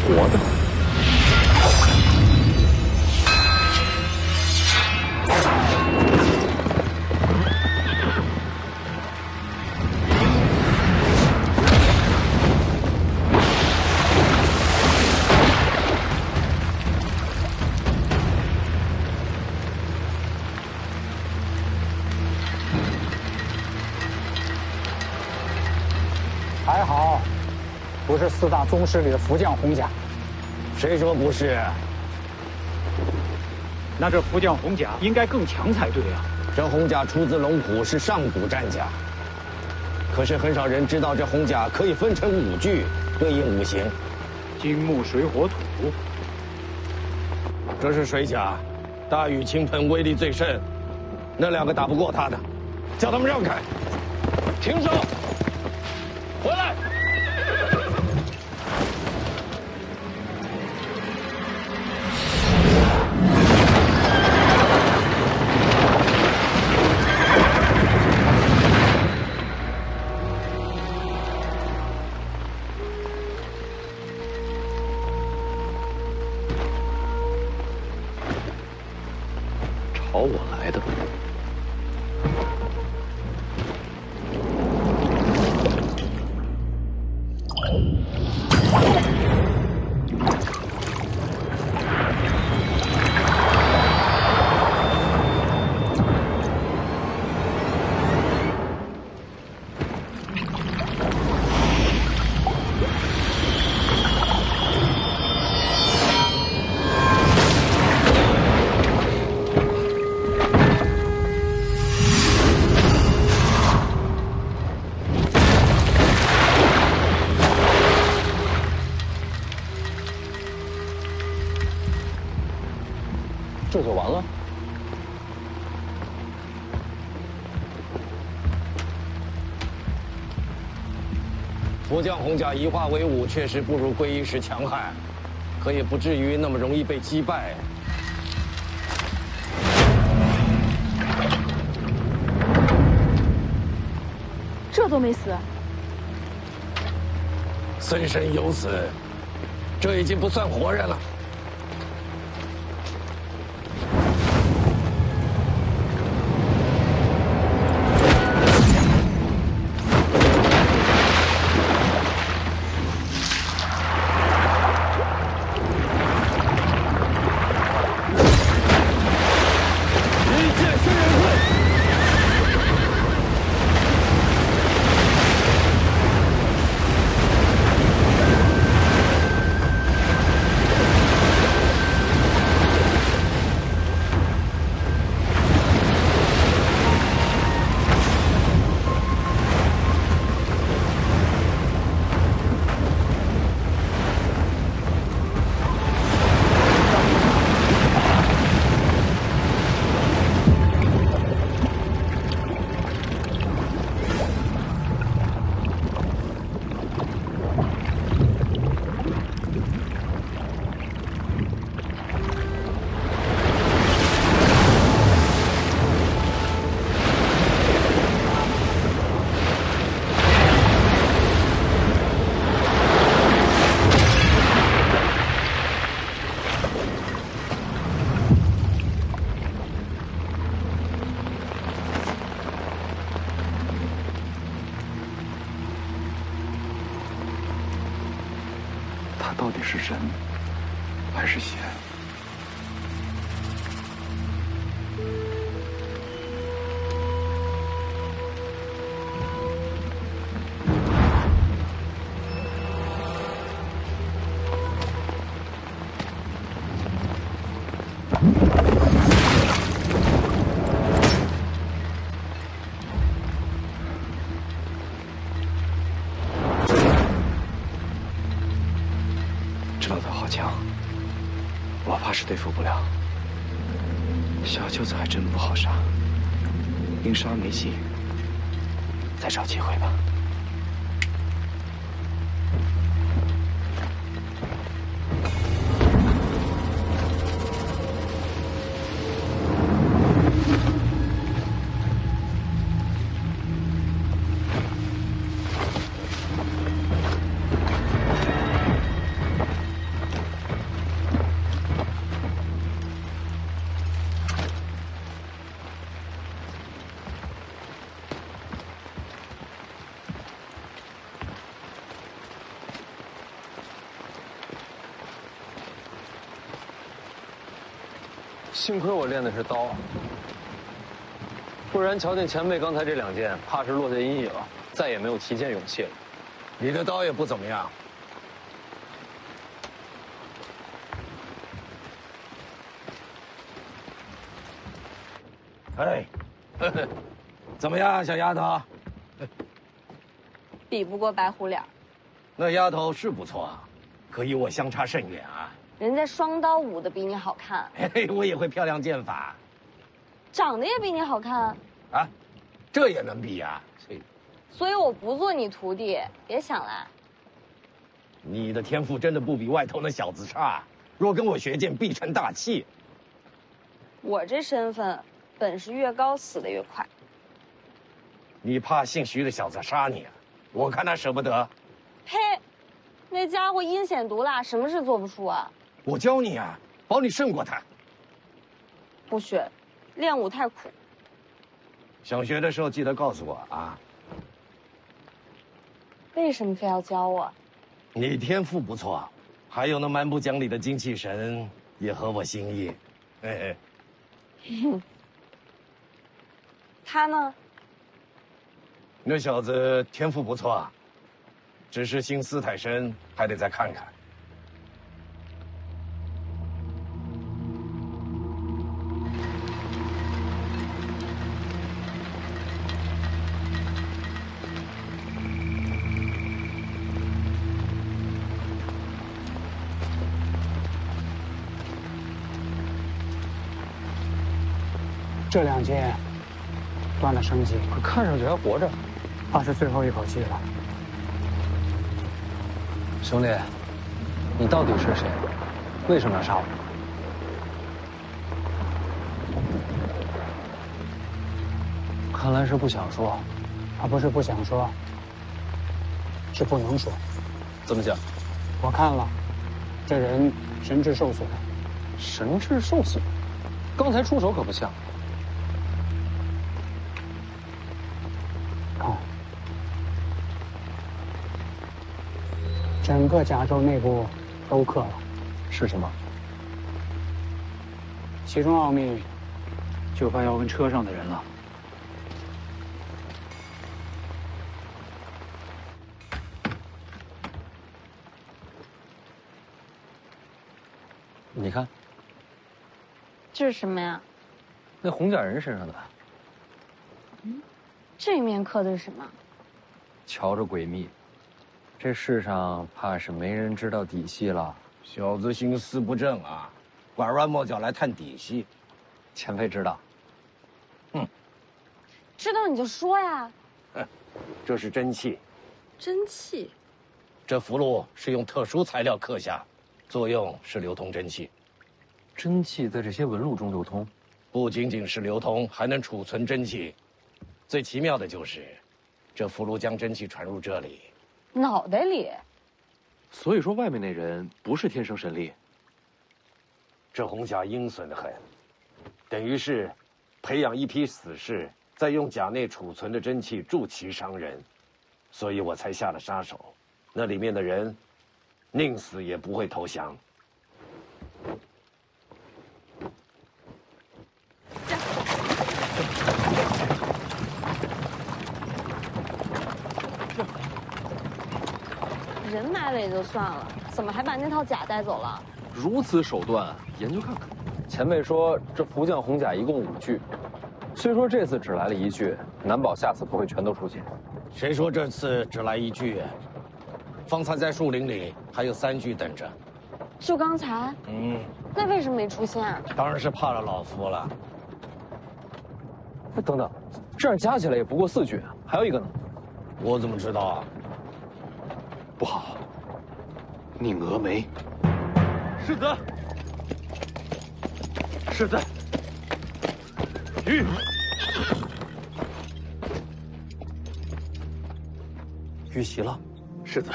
Speaker 14: 我的。
Speaker 16: 还好，不是4大宗师里的福将红甲。
Speaker 2: 谁说不是？
Speaker 16: 那这福将红甲应该更强才对啊！
Speaker 2: 这红甲出自龙虎，是上古战甲。可是很少人知道，这红甲可以分成5具，对应5行：
Speaker 16: 金木水火土。
Speaker 2: 这是水甲，大雨倾盆，威力最甚。那2个打不过他的，叫他们让开，停手！回来！
Speaker 3: 朝我来的。
Speaker 12: 这就完了？
Speaker 2: 佛将红甲一化为五，确实不如归一时强悍，可也不至于那么容易被击败。
Speaker 17: 这都没死。
Speaker 2: 孙身有死，这已经不算活人了。
Speaker 11: 他到底是人还是仙？
Speaker 12: 这的好强，我怕是对付不了。小舅子还真不好杀，硬杀没戏，再找机会吧。
Speaker 3: 幸亏我练的是刀，不然瞧见前辈刚才这两剑，怕是落下阴影，再也没有提剑勇气了。
Speaker 2: 你的刀也不怎么样。哎，呵呵，怎么样，小丫头？
Speaker 5: 比不过白虎脸。
Speaker 2: 那丫头是不错，可与我相差甚远啊。
Speaker 5: 人家双刀舞的比你好看，
Speaker 2: 嘿嘿，我也会漂亮剑法，
Speaker 5: 长得也比你好看
Speaker 2: 啊，这也能比呀？
Speaker 5: 所以我不做你徒弟，别想来。
Speaker 2: 你的天赋真的不比外头那小子差，若跟我学剑，必成大器。
Speaker 5: 我这身份，本事越高，死得越快。
Speaker 2: 你怕姓徐的小子杀你啊？我看他舍不得。
Speaker 5: 嘿，那家伙阴险毒辣，什么事做不出啊？
Speaker 2: 我教你啊，保你胜过他。
Speaker 5: 不学，练武太苦。
Speaker 2: 想学的时候记得告诉我啊。
Speaker 5: 为什么非要教我？
Speaker 2: 你天赋不错，还有那蛮不讲理的精气神也合我心意。嘿
Speaker 5: 嘿。他呢？
Speaker 2: 那小子天赋不错，只是心思太深，还得再看看。
Speaker 16: 这两剑断了生机，可看上去还活着，怕是最后一口气了。
Speaker 12: 兄弟，你到底是谁？为什么要杀我？看来是不想说。
Speaker 16: 他不是不想说，是不能说。
Speaker 12: 怎么讲？
Speaker 16: 我看了，这人神智受损。
Speaker 12: 神智受损？刚才出手可不像。
Speaker 16: 看，整个甲胄内部都刻了。
Speaker 12: 是什么？
Speaker 16: 其中奥秘，就怕要问车上的人了。
Speaker 12: 你看，
Speaker 5: 这是什么呀？
Speaker 12: 那红甲人身上的。
Speaker 5: 这面刻的是什么？
Speaker 12: 瞧着诡秘，这世上怕是没人知道底细了。
Speaker 2: 小子心思不正啊，拐弯抹角来探底细。
Speaker 12: 前辈知道。
Speaker 5: 知道你就说呀。
Speaker 2: 这是真气。
Speaker 6: 真气。
Speaker 2: 这符箓是用特殊材料刻下，作用是流通真气。
Speaker 12: 真气在这些纹路中流通，
Speaker 2: 不仅仅是流通，还能储存真气。最奇妙的就是，这符箓将真气传入这里，
Speaker 5: 脑袋里。
Speaker 18: 所以说，外面那人不是天生神力。
Speaker 2: 这红甲阴损得很，等于是培养一批死士，再用甲内储存的真气助其伤人，所以我才下了杀手。那里面的人，宁死也不会投降。
Speaker 5: 人埋了也就算了，怎么还把那套甲带走了？
Speaker 18: 如此手段，研究看看。
Speaker 12: 前辈说这福将红甲一共5具，虽说这次只来了1具，难保下次不会全都出现。
Speaker 2: 谁说这次只来1具？方才在树林里还有3具等着。
Speaker 5: 就刚才？那为什么没出现啊？
Speaker 2: 当然是怕了老夫了。
Speaker 12: 等等，这样加起来也不过4具，还有一个呢？
Speaker 2: 我怎么知道啊？
Speaker 18: 不好，宁峨眉。
Speaker 14: 世子，世子，
Speaker 12: 遇袭了。
Speaker 14: 世子，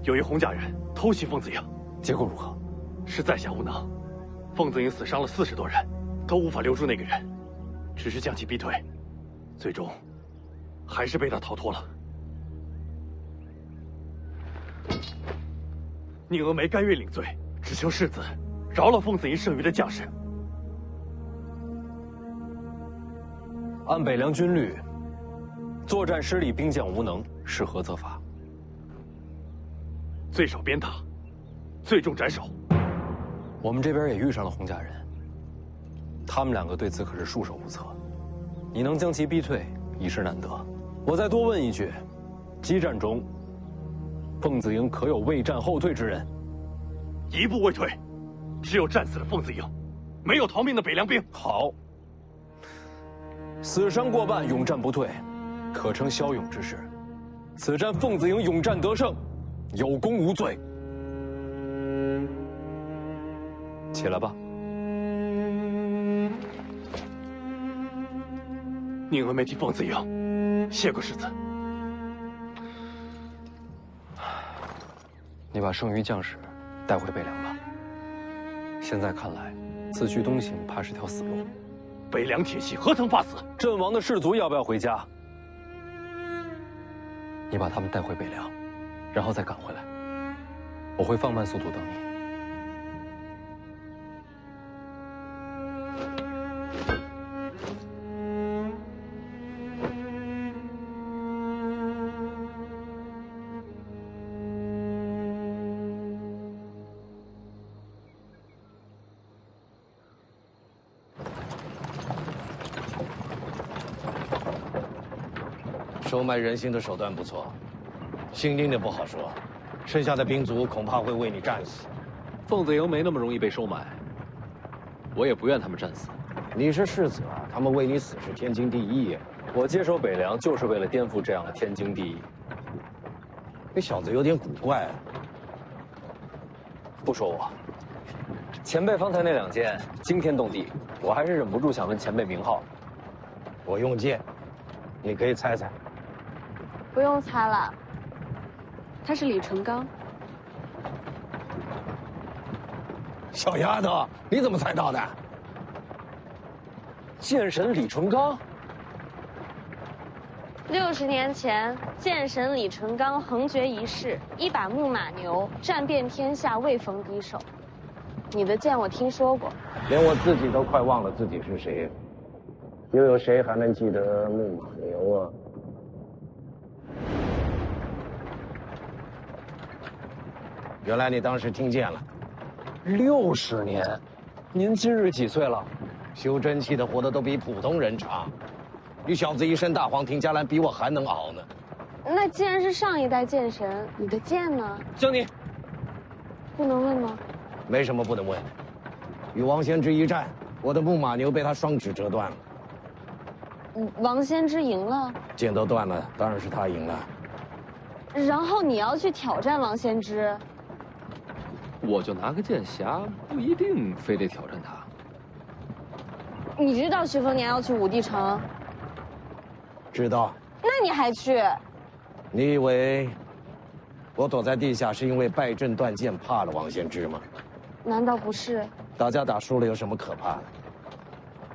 Speaker 14: 有一红甲人偷袭凤子营，
Speaker 12: 结果如何？
Speaker 14: 是在下无能，凤子营死伤了40多人，都无法留住那个人，只是将其逼退，最终还是被他逃脱了。宁峨眉甘愿领罪，只求世子饶了凤子营剩余的将士。
Speaker 12: 按北凉军律，作战失利，兵将无能，是何责罚？
Speaker 14: 罪首鞭打，最重斩首。
Speaker 12: 我们这边也遇上了红甲人，他们2个对此可是束手无策。你能将其逼退，已是难得。我再多问一句，激战中，凤子营可有未战后退之人？
Speaker 14: 一步未退，只有战死的凤子营，没有逃命的北凉兵。
Speaker 12: 好，死伤过半，勇战不退，可称骁勇之士。此战凤子营勇战得胜，有功无罪。起来吧。
Speaker 14: 宁峨眉替凤子营谢过世子。
Speaker 12: 你把剩余将士带回北凉吧。现在看来，此去东行怕是条死路。
Speaker 14: 北凉铁骑何曾怕死？
Speaker 12: 阵亡的士卒要不要回家？你把他们带回北凉，然后再赶回来。我会放慢速度等你。
Speaker 2: 收买人心的手段不错，新兵的不好说，剩下的兵卒恐怕会为你战死。
Speaker 18: 凤子营没那么容易被收买，我也不愿他们战死。
Speaker 2: 你是世子啊，他们为你死是天经地义。
Speaker 12: 我接手北凉就是为了颠覆这样的天经地义。
Speaker 2: 这小子有点古怪，
Speaker 12: 不说我，前辈方才那2剑惊天动地，我还是忍不住想问前辈名号。
Speaker 2: 我用剑，你可以猜猜。
Speaker 5: 不用猜了，他是李纯刚。
Speaker 2: 小丫头，你怎么猜到的？
Speaker 12: 剑神李纯刚。
Speaker 5: 60年前，剑神李纯刚横绝一世，一把木马牛，战遍天下，未逢敌手。你的剑我听说过，
Speaker 2: 连我自己都快忘了自己是谁，又有谁还能记得木马牛啊？原来你当时听见了。
Speaker 12: 60年，您今日几岁了？
Speaker 2: 修真气的活得都比普通人长。 你小子一身大黄庭伽蓝，比我还能熬呢。
Speaker 5: 那既然是上一代剑神，你的剑呢？
Speaker 12: 江宁，
Speaker 5: 不能问吗？
Speaker 2: 没什么不能问。与王仙芝一战，我的木马牛被他双指折断了。
Speaker 5: 王仙芝赢了，
Speaker 2: 剑都断了，当然是他赢了。
Speaker 5: 然后你要去挑战王仙芝？
Speaker 18: 我就拿个剑匣，不一定非得挑战他。
Speaker 5: 你知道徐丰年要去武帝城？
Speaker 2: 知道，
Speaker 5: 那你还去？
Speaker 2: 你以为我躲在地下是因为败阵断剑怕了王仙芝吗？
Speaker 5: 难道不是？
Speaker 2: 打架打输了有什么可怕的？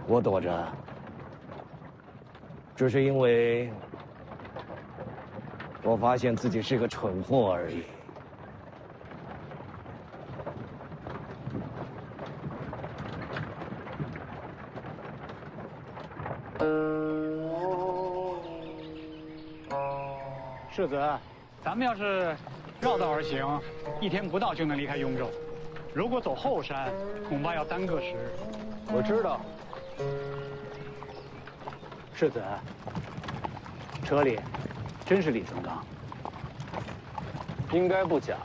Speaker 2: 我躲着，只是因为我发现自己是个蠢货而已。
Speaker 16: 世子，咱们要是绕道而行，1天不到就能离开雍州。如果走后山，恐怕要耽搁时日。
Speaker 12: 我知道。
Speaker 16: 世子，车里真是李纯刚？
Speaker 12: 应该不假。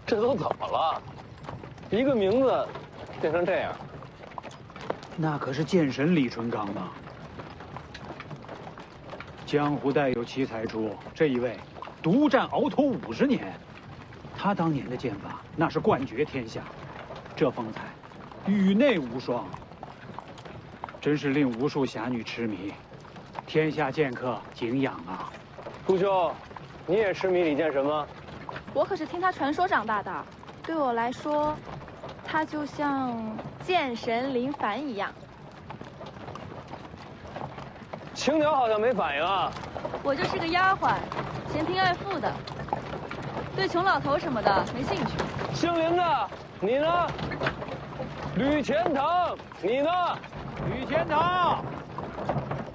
Speaker 12: 这都怎么了？一个名字变成这样。
Speaker 16: 那可是剑神李纯刚啊！ 江湖代有奇才出，这一位独占鳌头50年，他当年的剑法那是冠绝天下，这风采宇内无双，真是令无数侠女痴迷，天下剑客敬仰啊！
Speaker 12: 顾兄，你也痴迷李剑神吗？
Speaker 17: 我可是听他传说长大的，对我来说，他就像剑神林凡一样。
Speaker 12: 青鸟好像没反应啊。
Speaker 17: 我就是个丫鬟，嫌贫爱富的，对穷老头什么的没兴趣。
Speaker 12: 姓林的，你呢？吕钱塘，你呢？
Speaker 15: 吕钱塘，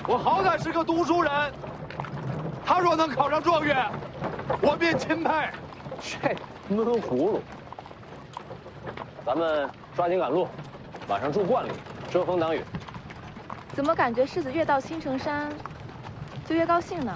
Speaker 15: 我好歹是个读书人，他若能考上状元，我便钦佩。
Speaker 12: 这闷葫芦。咱们抓紧赶路，晚上住观里，遮风挡雨。
Speaker 17: 怎么感觉世子越到青城山，就越高兴呢？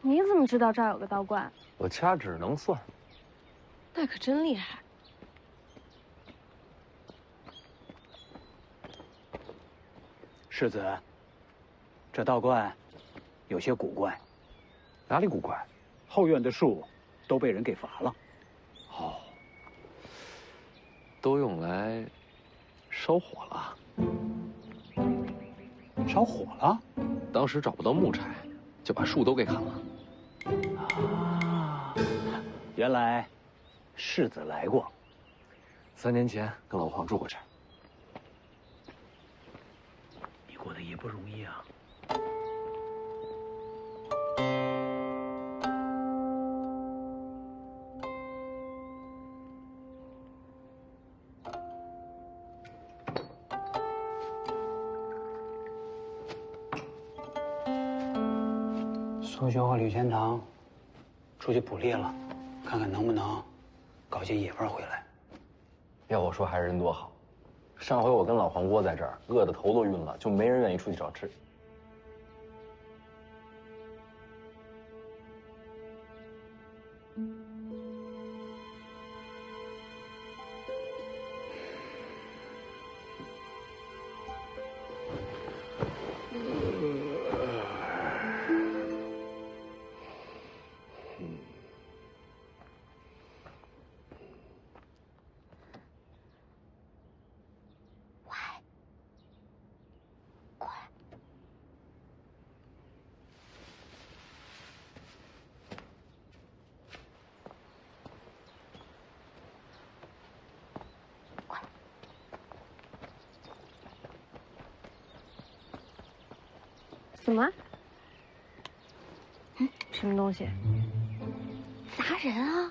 Speaker 5: 你怎么知道这儿有个道观？
Speaker 12: 我掐指能算。
Speaker 5: 那可真厉害。
Speaker 16: 世子，这道观有些古怪。
Speaker 12: 哪里古怪？
Speaker 16: 后院的树都被人给伐了。
Speaker 18: 哦，都用来烧火了。
Speaker 16: 烧火了？
Speaker 18: 当时找不到木柴，就把树都给砍了。
Speaker 16: 啊，原来世子来过。
Speaker 18: 3年前跟老黄住过这儿。
Speaker 16: 你过得也不容易啊。苏修和吕钱塘出去捕猎了，看看能不能搞些野味回来。
Speaker 3: 要我说，还是人多好。上回我跟老黄窝在这儿，饿得头都晕了，就没人愿意出去找吃。
Speaker 5: 怎么？什么东西？
Speaker 1: 砸人啊！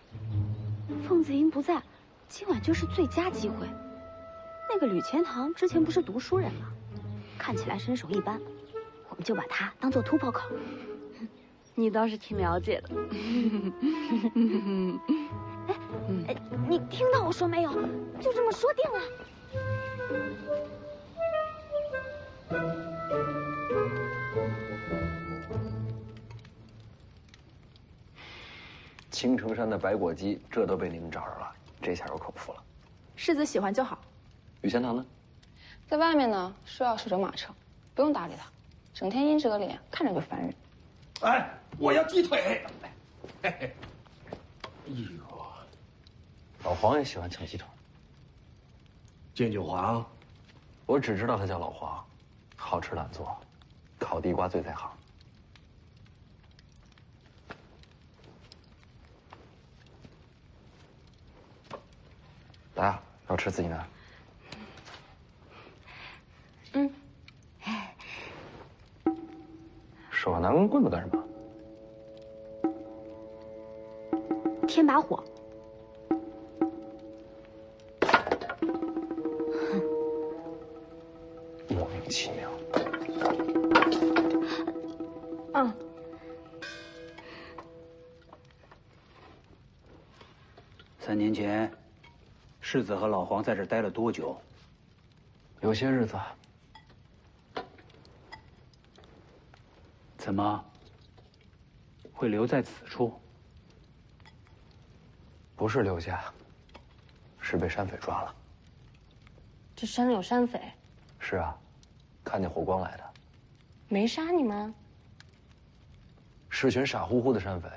Speaker 1: 凤子英不在，今晚就是最佳机会。那个吕钱塘之前不是读书人吗？看起来身手一般，我们就把他当做突破口。
Speaker 5: 你倒是挺了解的。
Speaker 1: 哎，你听到我说没有？就这么说定了。
Speaker 3: 青城山的白果鸡，这都被你们找着了，这下有口福了。
Speaker 17: 世子喜欢就好。
Speaker 3: 吕钱塘呢？
Speaker 8: 在外面呢，说要守着马城，不用搭理他，整天阴着个脸，看着就烦人。
Speaker 14: 哎，我要鸡腿。
Speaker 3: 哎呦，老黄也喜欢抢鸡腿。
Speaker 15: 建九黄，
Speaker 3: 我只知道他叫老黄，好吃懒做，烤地瓜最在行。来啊，要吃自己拿。手上拿根棍子干什么？
Speaker 1: 添把火。
Speaker 3: 莫名其妙。
Speaker 16: 3年前，世子和老黄在这儿待了多久？
Speaker 3: 有些日子。
Speaker 16: 怎么会留在此处？
Speaker 3: 不是留下，是被山匪抓了。
Speaker 5: 这山里有山匪？
Speaker 3: 是啊，看见火光来的。
Speaker 5: 没杀你吗？
Speaker 3: 是群傻乎乎的山匪，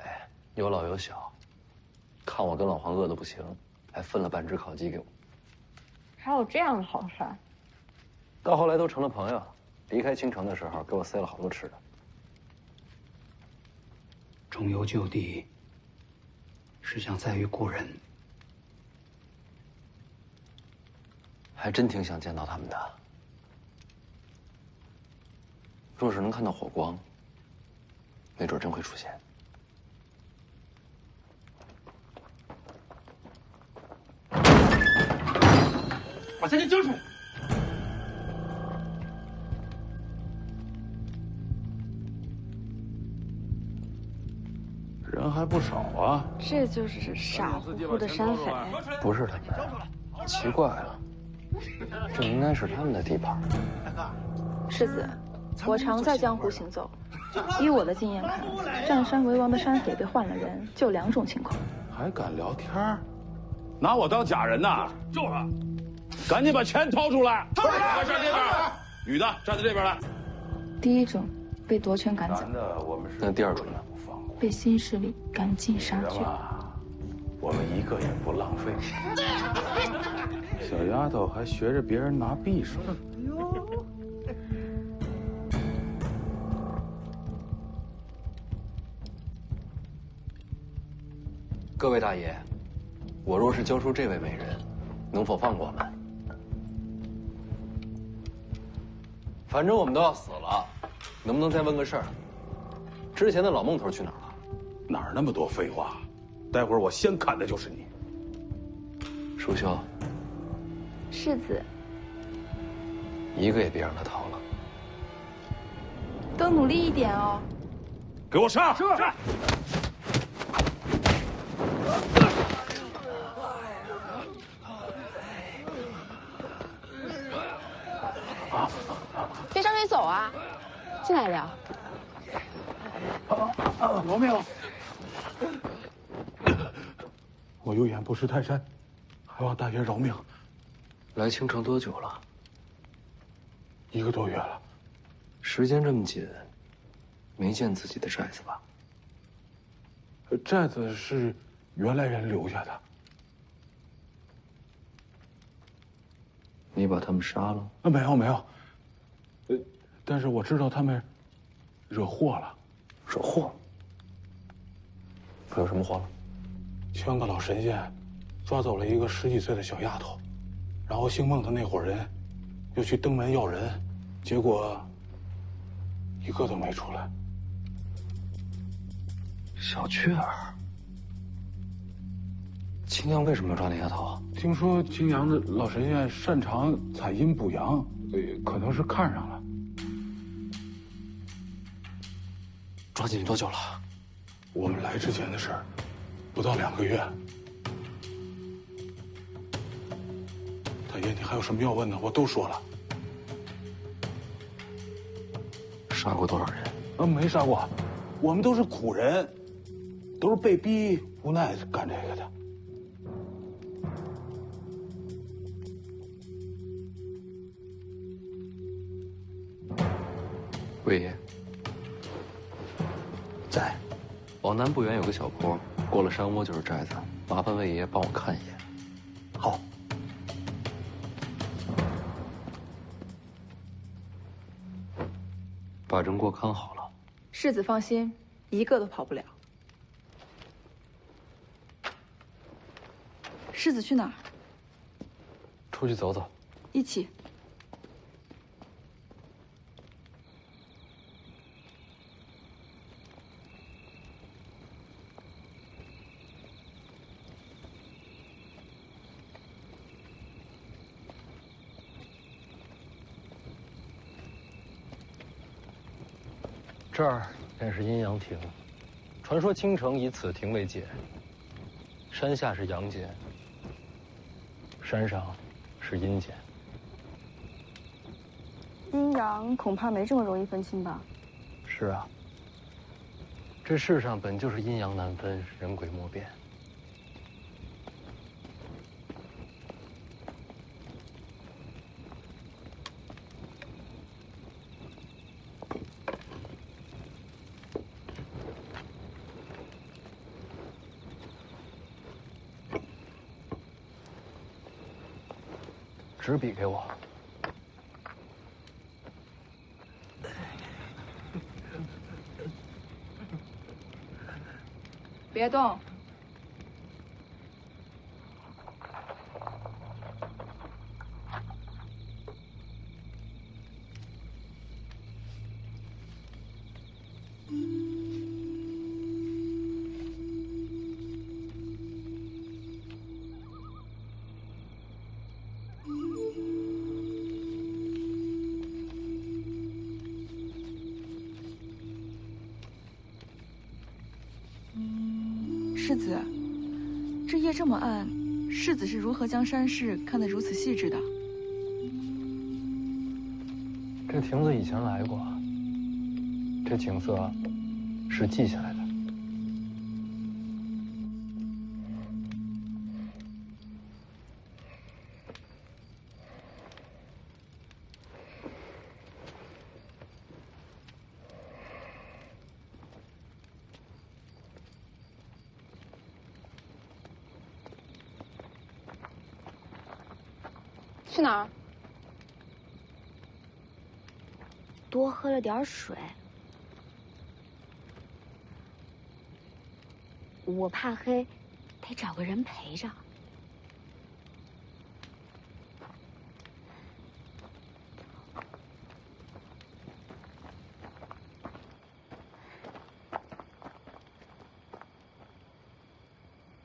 Speaker 3: 有老有小，看我跟老黄饿得不行，还分了半只烤鸡给我。
Speaker 5: 还有这样的好事？
Speaker 3: 到后来都成了朋友，离开青城的时候给我塞了好多吃的。
Speaker 16: 重游旧地，是想再遇故人。
Speaker 3: 还真挺想见到他们的。若是能看到火光，没准真会出现。
Speaker 14: 把这人交出来！
Speaker 7: 人还不少啊。
Speaker 5: 这就是傻乎乎的山匪。
Speaker 3: 不是他们，奇怪了，这应该是他们的地盘。
Speaker 17: 世子，我常在江湖行走，依我的经验看，占山为王的山匪被换了人，就2种情况。
Speaker 7: 还敢聊天？拿我当假人呐？就是，赶紧把钱掏出来！快站这边，女的站在这边来。
Speaker 17: 第一种被夺权赶走，
Speaker 3: 那第2种呢？
Speaker 17: 被新势力赶尽杀绝。
Speaker 7: 我们一个也不浪费。小丫头还学着别人拿匕首。
Speaker 3: 各位大爷，我若是交出这位美人，能否放过我们？反正我们都要死了，能不能再问个事儿？之前的老孟头去哪儿了？
Speaker 7: 哪儿那么多废话？待会儿我先砍的就是你。
Speaker 3: 舒修，
Speaker 17: 世子，
Speaker 3: 一个也别让他逃了。
Speaker 17: 都努力一点哦。
Speaker 14: 给我上！是。
Speaker 17: 别张嘴走啊，进来聊。
Speaker 15: 饶命！我有眼不识泰山，还望大爷饶命。
Speaker 12: 来青城多久了
Speaker 15: ？1个多月了。
Speaker 12: 时间这么紧，没见自己的寨子吧？
Speaker 15: 寨子是原来人留下的。
Speaker 12: 你把他们杀了？
Speaker 15: 没有。但是我知道他们惹祸了。
Speaker 12: 惹祸？惹什么祸了？
Speaker 15: 枪个老神仙抓走了一个10几岁的小丫头，然后姓孟的那伙人又去登门要人，结果一个都没出来。
Speaker 12: 小雀儿，青阳为什么要抓那丫头？
Speaker 15: 听说青阳的老神仙擅长采阴补阳，可能是看上了。
Speaker 12: 抓进去多久了？
Speaker 15: 我们来之前的事儿，不到2个月。大爷，你还有什么要问的？我都说了。
Speaker 12: 杀过多少人？
Speaker 15: 没杀过，我们都是苦人，都是被逼无奈干这个的。
Speaker 12: 魏爷
Speaker 15: 在，
Speaker 12: 往南不远有个小坡，过了山窝就是寨子，麻烦魏爷帮我看一眼。
Speaker 15: 好。
Speaker 12: 把人给我看好了。
Speaker 17: 世子放心，一个都跑不了。世子去哪儿？
Speaker 12: 出去走走。
Speaker 17: 一起。
Speaker 12: 这儿便是阴阳亭，传说青城以此亭为界。山下是阳间，山上是阴间。
Speaker 17: 阴阳恐怕没这么容易分清吧？
Speaker 12: 是啊，这世上本就是阴阳难分，人鬼莫辨。纸笔给我。
Speaker 17: 别动。世子，这夜这么暗，世子是如何将山势看得如此细致的？
Speaker 12: 这亭子以前来过，这景色是记下来的。
Speaker 17: 去哪儿？
Speaker 1: 多喝了点水。我怕黑，得找个人陪着。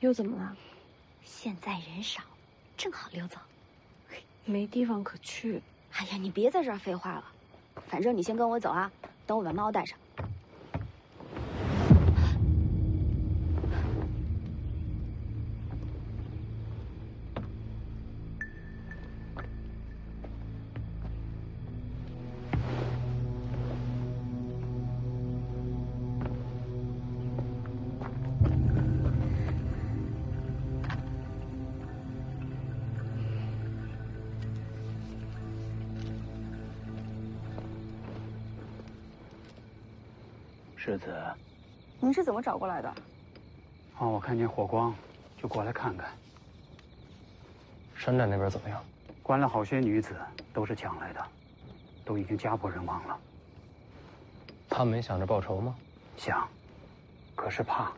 Speaker 5: 又怎么了？
Speaker 1: 现在人少，正好溜走。
Speaker 5: 没地方可去。
Speaker 1: 哎呀，你别在这儿废话了，反正你先跟我走啊，等我把猫带上。
Speaker 16: 世子，
Speaker 17: 您是怎么找过来的？
Speaker 16: 哦，我看见火光，就过来看看。
Speaker 12: 山寨那边怎么样？
Speaker 16: 关了好些女子，都是抢来的，都已经家破人亡了。
Speaker 12: 他们没想着报仇吗？
Speaker 16: 想，可是怕。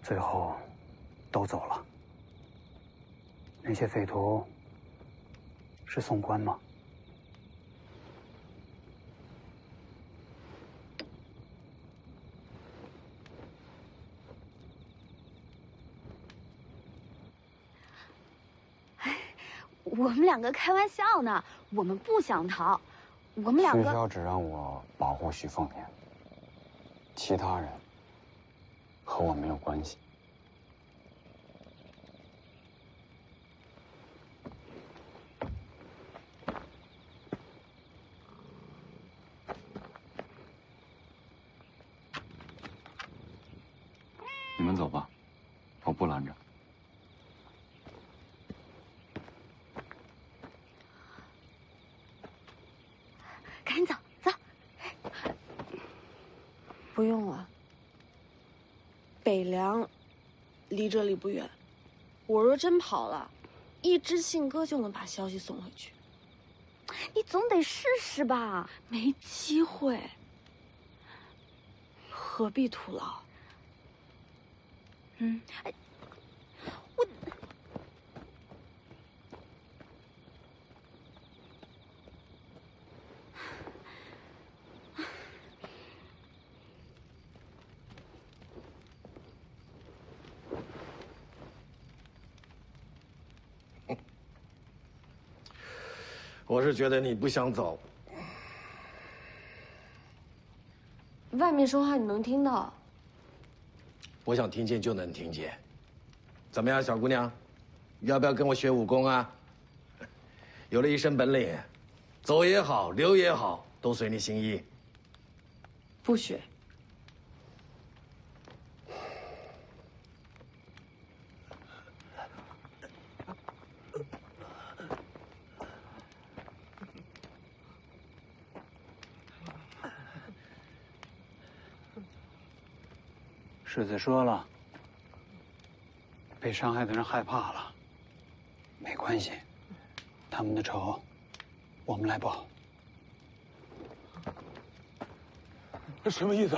Speaker 16: 最后，都走了。那些匪徒是宋官吗？
Speaker 1: 我们两个开玩笑呢，我们不想逃，我们两个。
Speaker 11: 徐骁只让我保护徐凤年，其他人和我没有关系。你们走吧，我不拦着。
Speaker 1: 赶紧走走。
Speaker 5: 不用了。北凉离这里不远，我若真跑了，一支信鸽就能把消息送回去。
Speaker 1: 你总得试试吧。
Speaker 5: 没机会，何必徒劳？
Speaker 1: 哎，我。
Speaker 2: 我是觉得你不想走。
Speaker 5: 外面说话你能听到？
Speaker 2: 我想听见就能听见。怎么样，小姑娘，要不要跟我学武功啊？有了一身本领，走也好，留也好，都随你心意。
Speaker 5: 不学。
Speaker 16: 世子说了，被伤害的人害怕了，没关系，他们的仇，我们来报。
Speaker 15: 什么意思？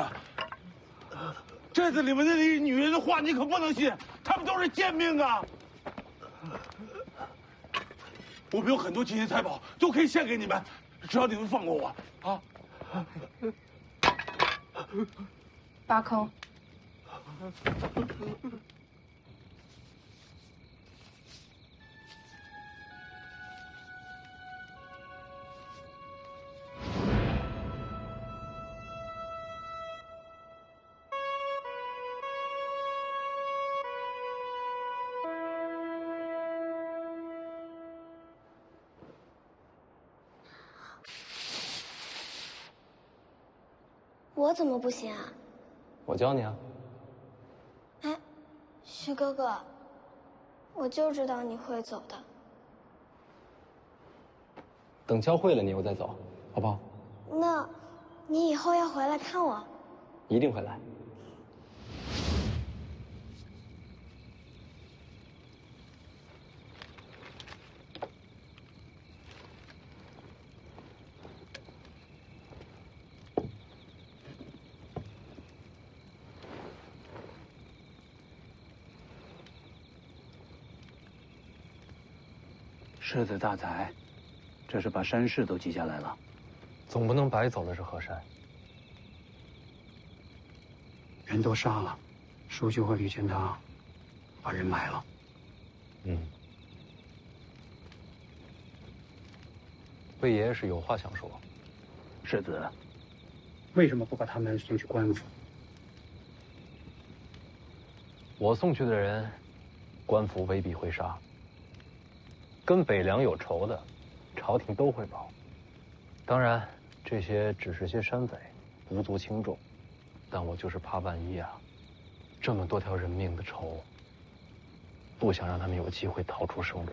Speaker 15: 寨子里面那些女人的话你可不能信，她们都是贱命啊！我们有很多金银财宝，都可以献给你们，只要你们放过我啊！
Speaker 17: 八空。
Speaker 19: 我怎么不行啊？
Speaker 12: 我教你啊。
Speaker 19: 哎，徐哥哥，我就知道你会走的。
Speaker 12: 等教会了你，我再走，好不好？
Speaker 19: 那，你以后要回来看我。
Speaker 12: 一定会来。
Speaker 16: 世子大宰，这是把山势都记下来了。
Speaker 12: 总不能白走的是河山。
Speaker 16: 人都杀了，舒修和吕钱塘把人埋了。
Speaker 12: 魏爷爷是有话想说。
Speaker 16: 世子，为什么不把他们送去官府？
Speaker 12: 我送去的人，官府未必会杀。跟北凉有仇的，朝廷都会保。当然，这些只是些山匪，无足轻重。但我就是怕万一啊，这么多条人命的仇，不想让他们有机会逃出生路。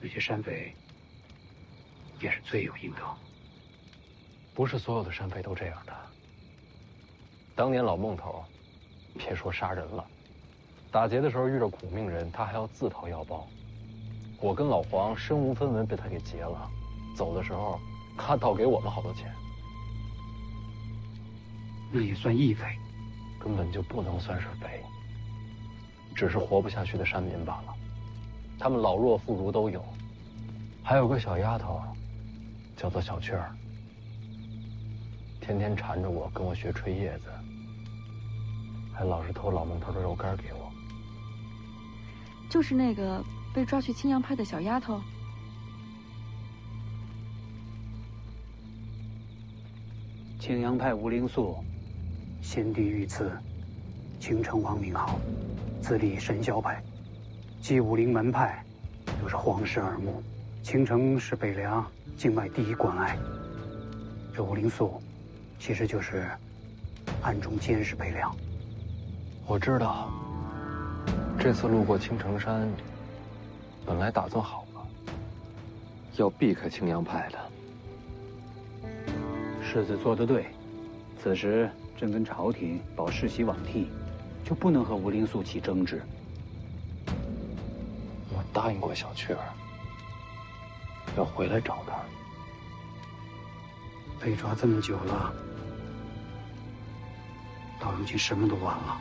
Speaker 16: 那些山匪也是罪有应得。
Speaker 12: 不是所有的山匪都这样的。当年老孟头，别说杀人了，打劫的时候遇到苦命人，他还要自掏腰包。我跟老黄身无分文被他给劫了，走的时候他倒给我们好多钱。
Speaker 16: 那也算义匪，
Speaker 12: 根本就不能算是匪，只是活不下去的山民罢了。他们老弱妇孺都有，还有个小丫头，叫做小雀儿，天天缠着我，跟我学吹叶子，还老是偷老孟头的肉干给我。
Speaker 17: 就是那个被抓去青阳派的小丫头。
Speaker 16: 青阳派吴灵素，先帝御赐，青城王名号，自立神霄派，继武陵门派，又是皇室耳目。青城是北凉境外第一关隘，这吴灵素，其实就是暗中监视北凉。
Speaker 12: 我知道，这次路过青城山，本来打算好了，要避开青阳派的。
Speaker 16: 世子做得对，此时正跟朝廷保世袭罔替，就不能和吴灵素起争执。
Speaker 12: 我答应过小雀儿，要回来找他。
Speaker 16: 被抓这么久了，到如今什么都晚了。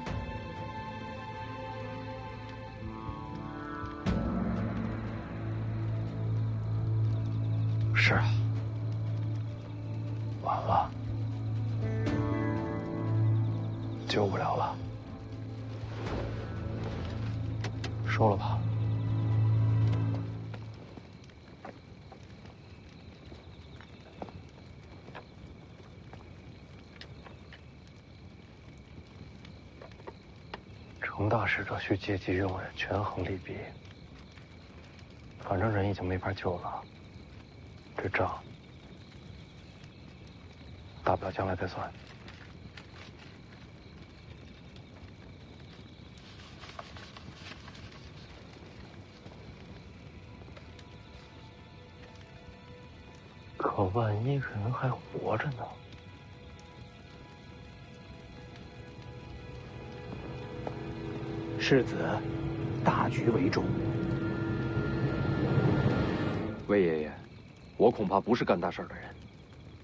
Speaker 12: 是啊，晚了，救不了了。收了吧。成大使者需借机用人，权衡利弊。反正人已经没法救了，这账大不了将来再算。可万一人还活着呢？
Speaker 16: 世子，大局为重。
Speaker 12: 魏爷爷，我恐怕不是干大事的人，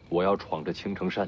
Speaker 12: 我要闯着青城山。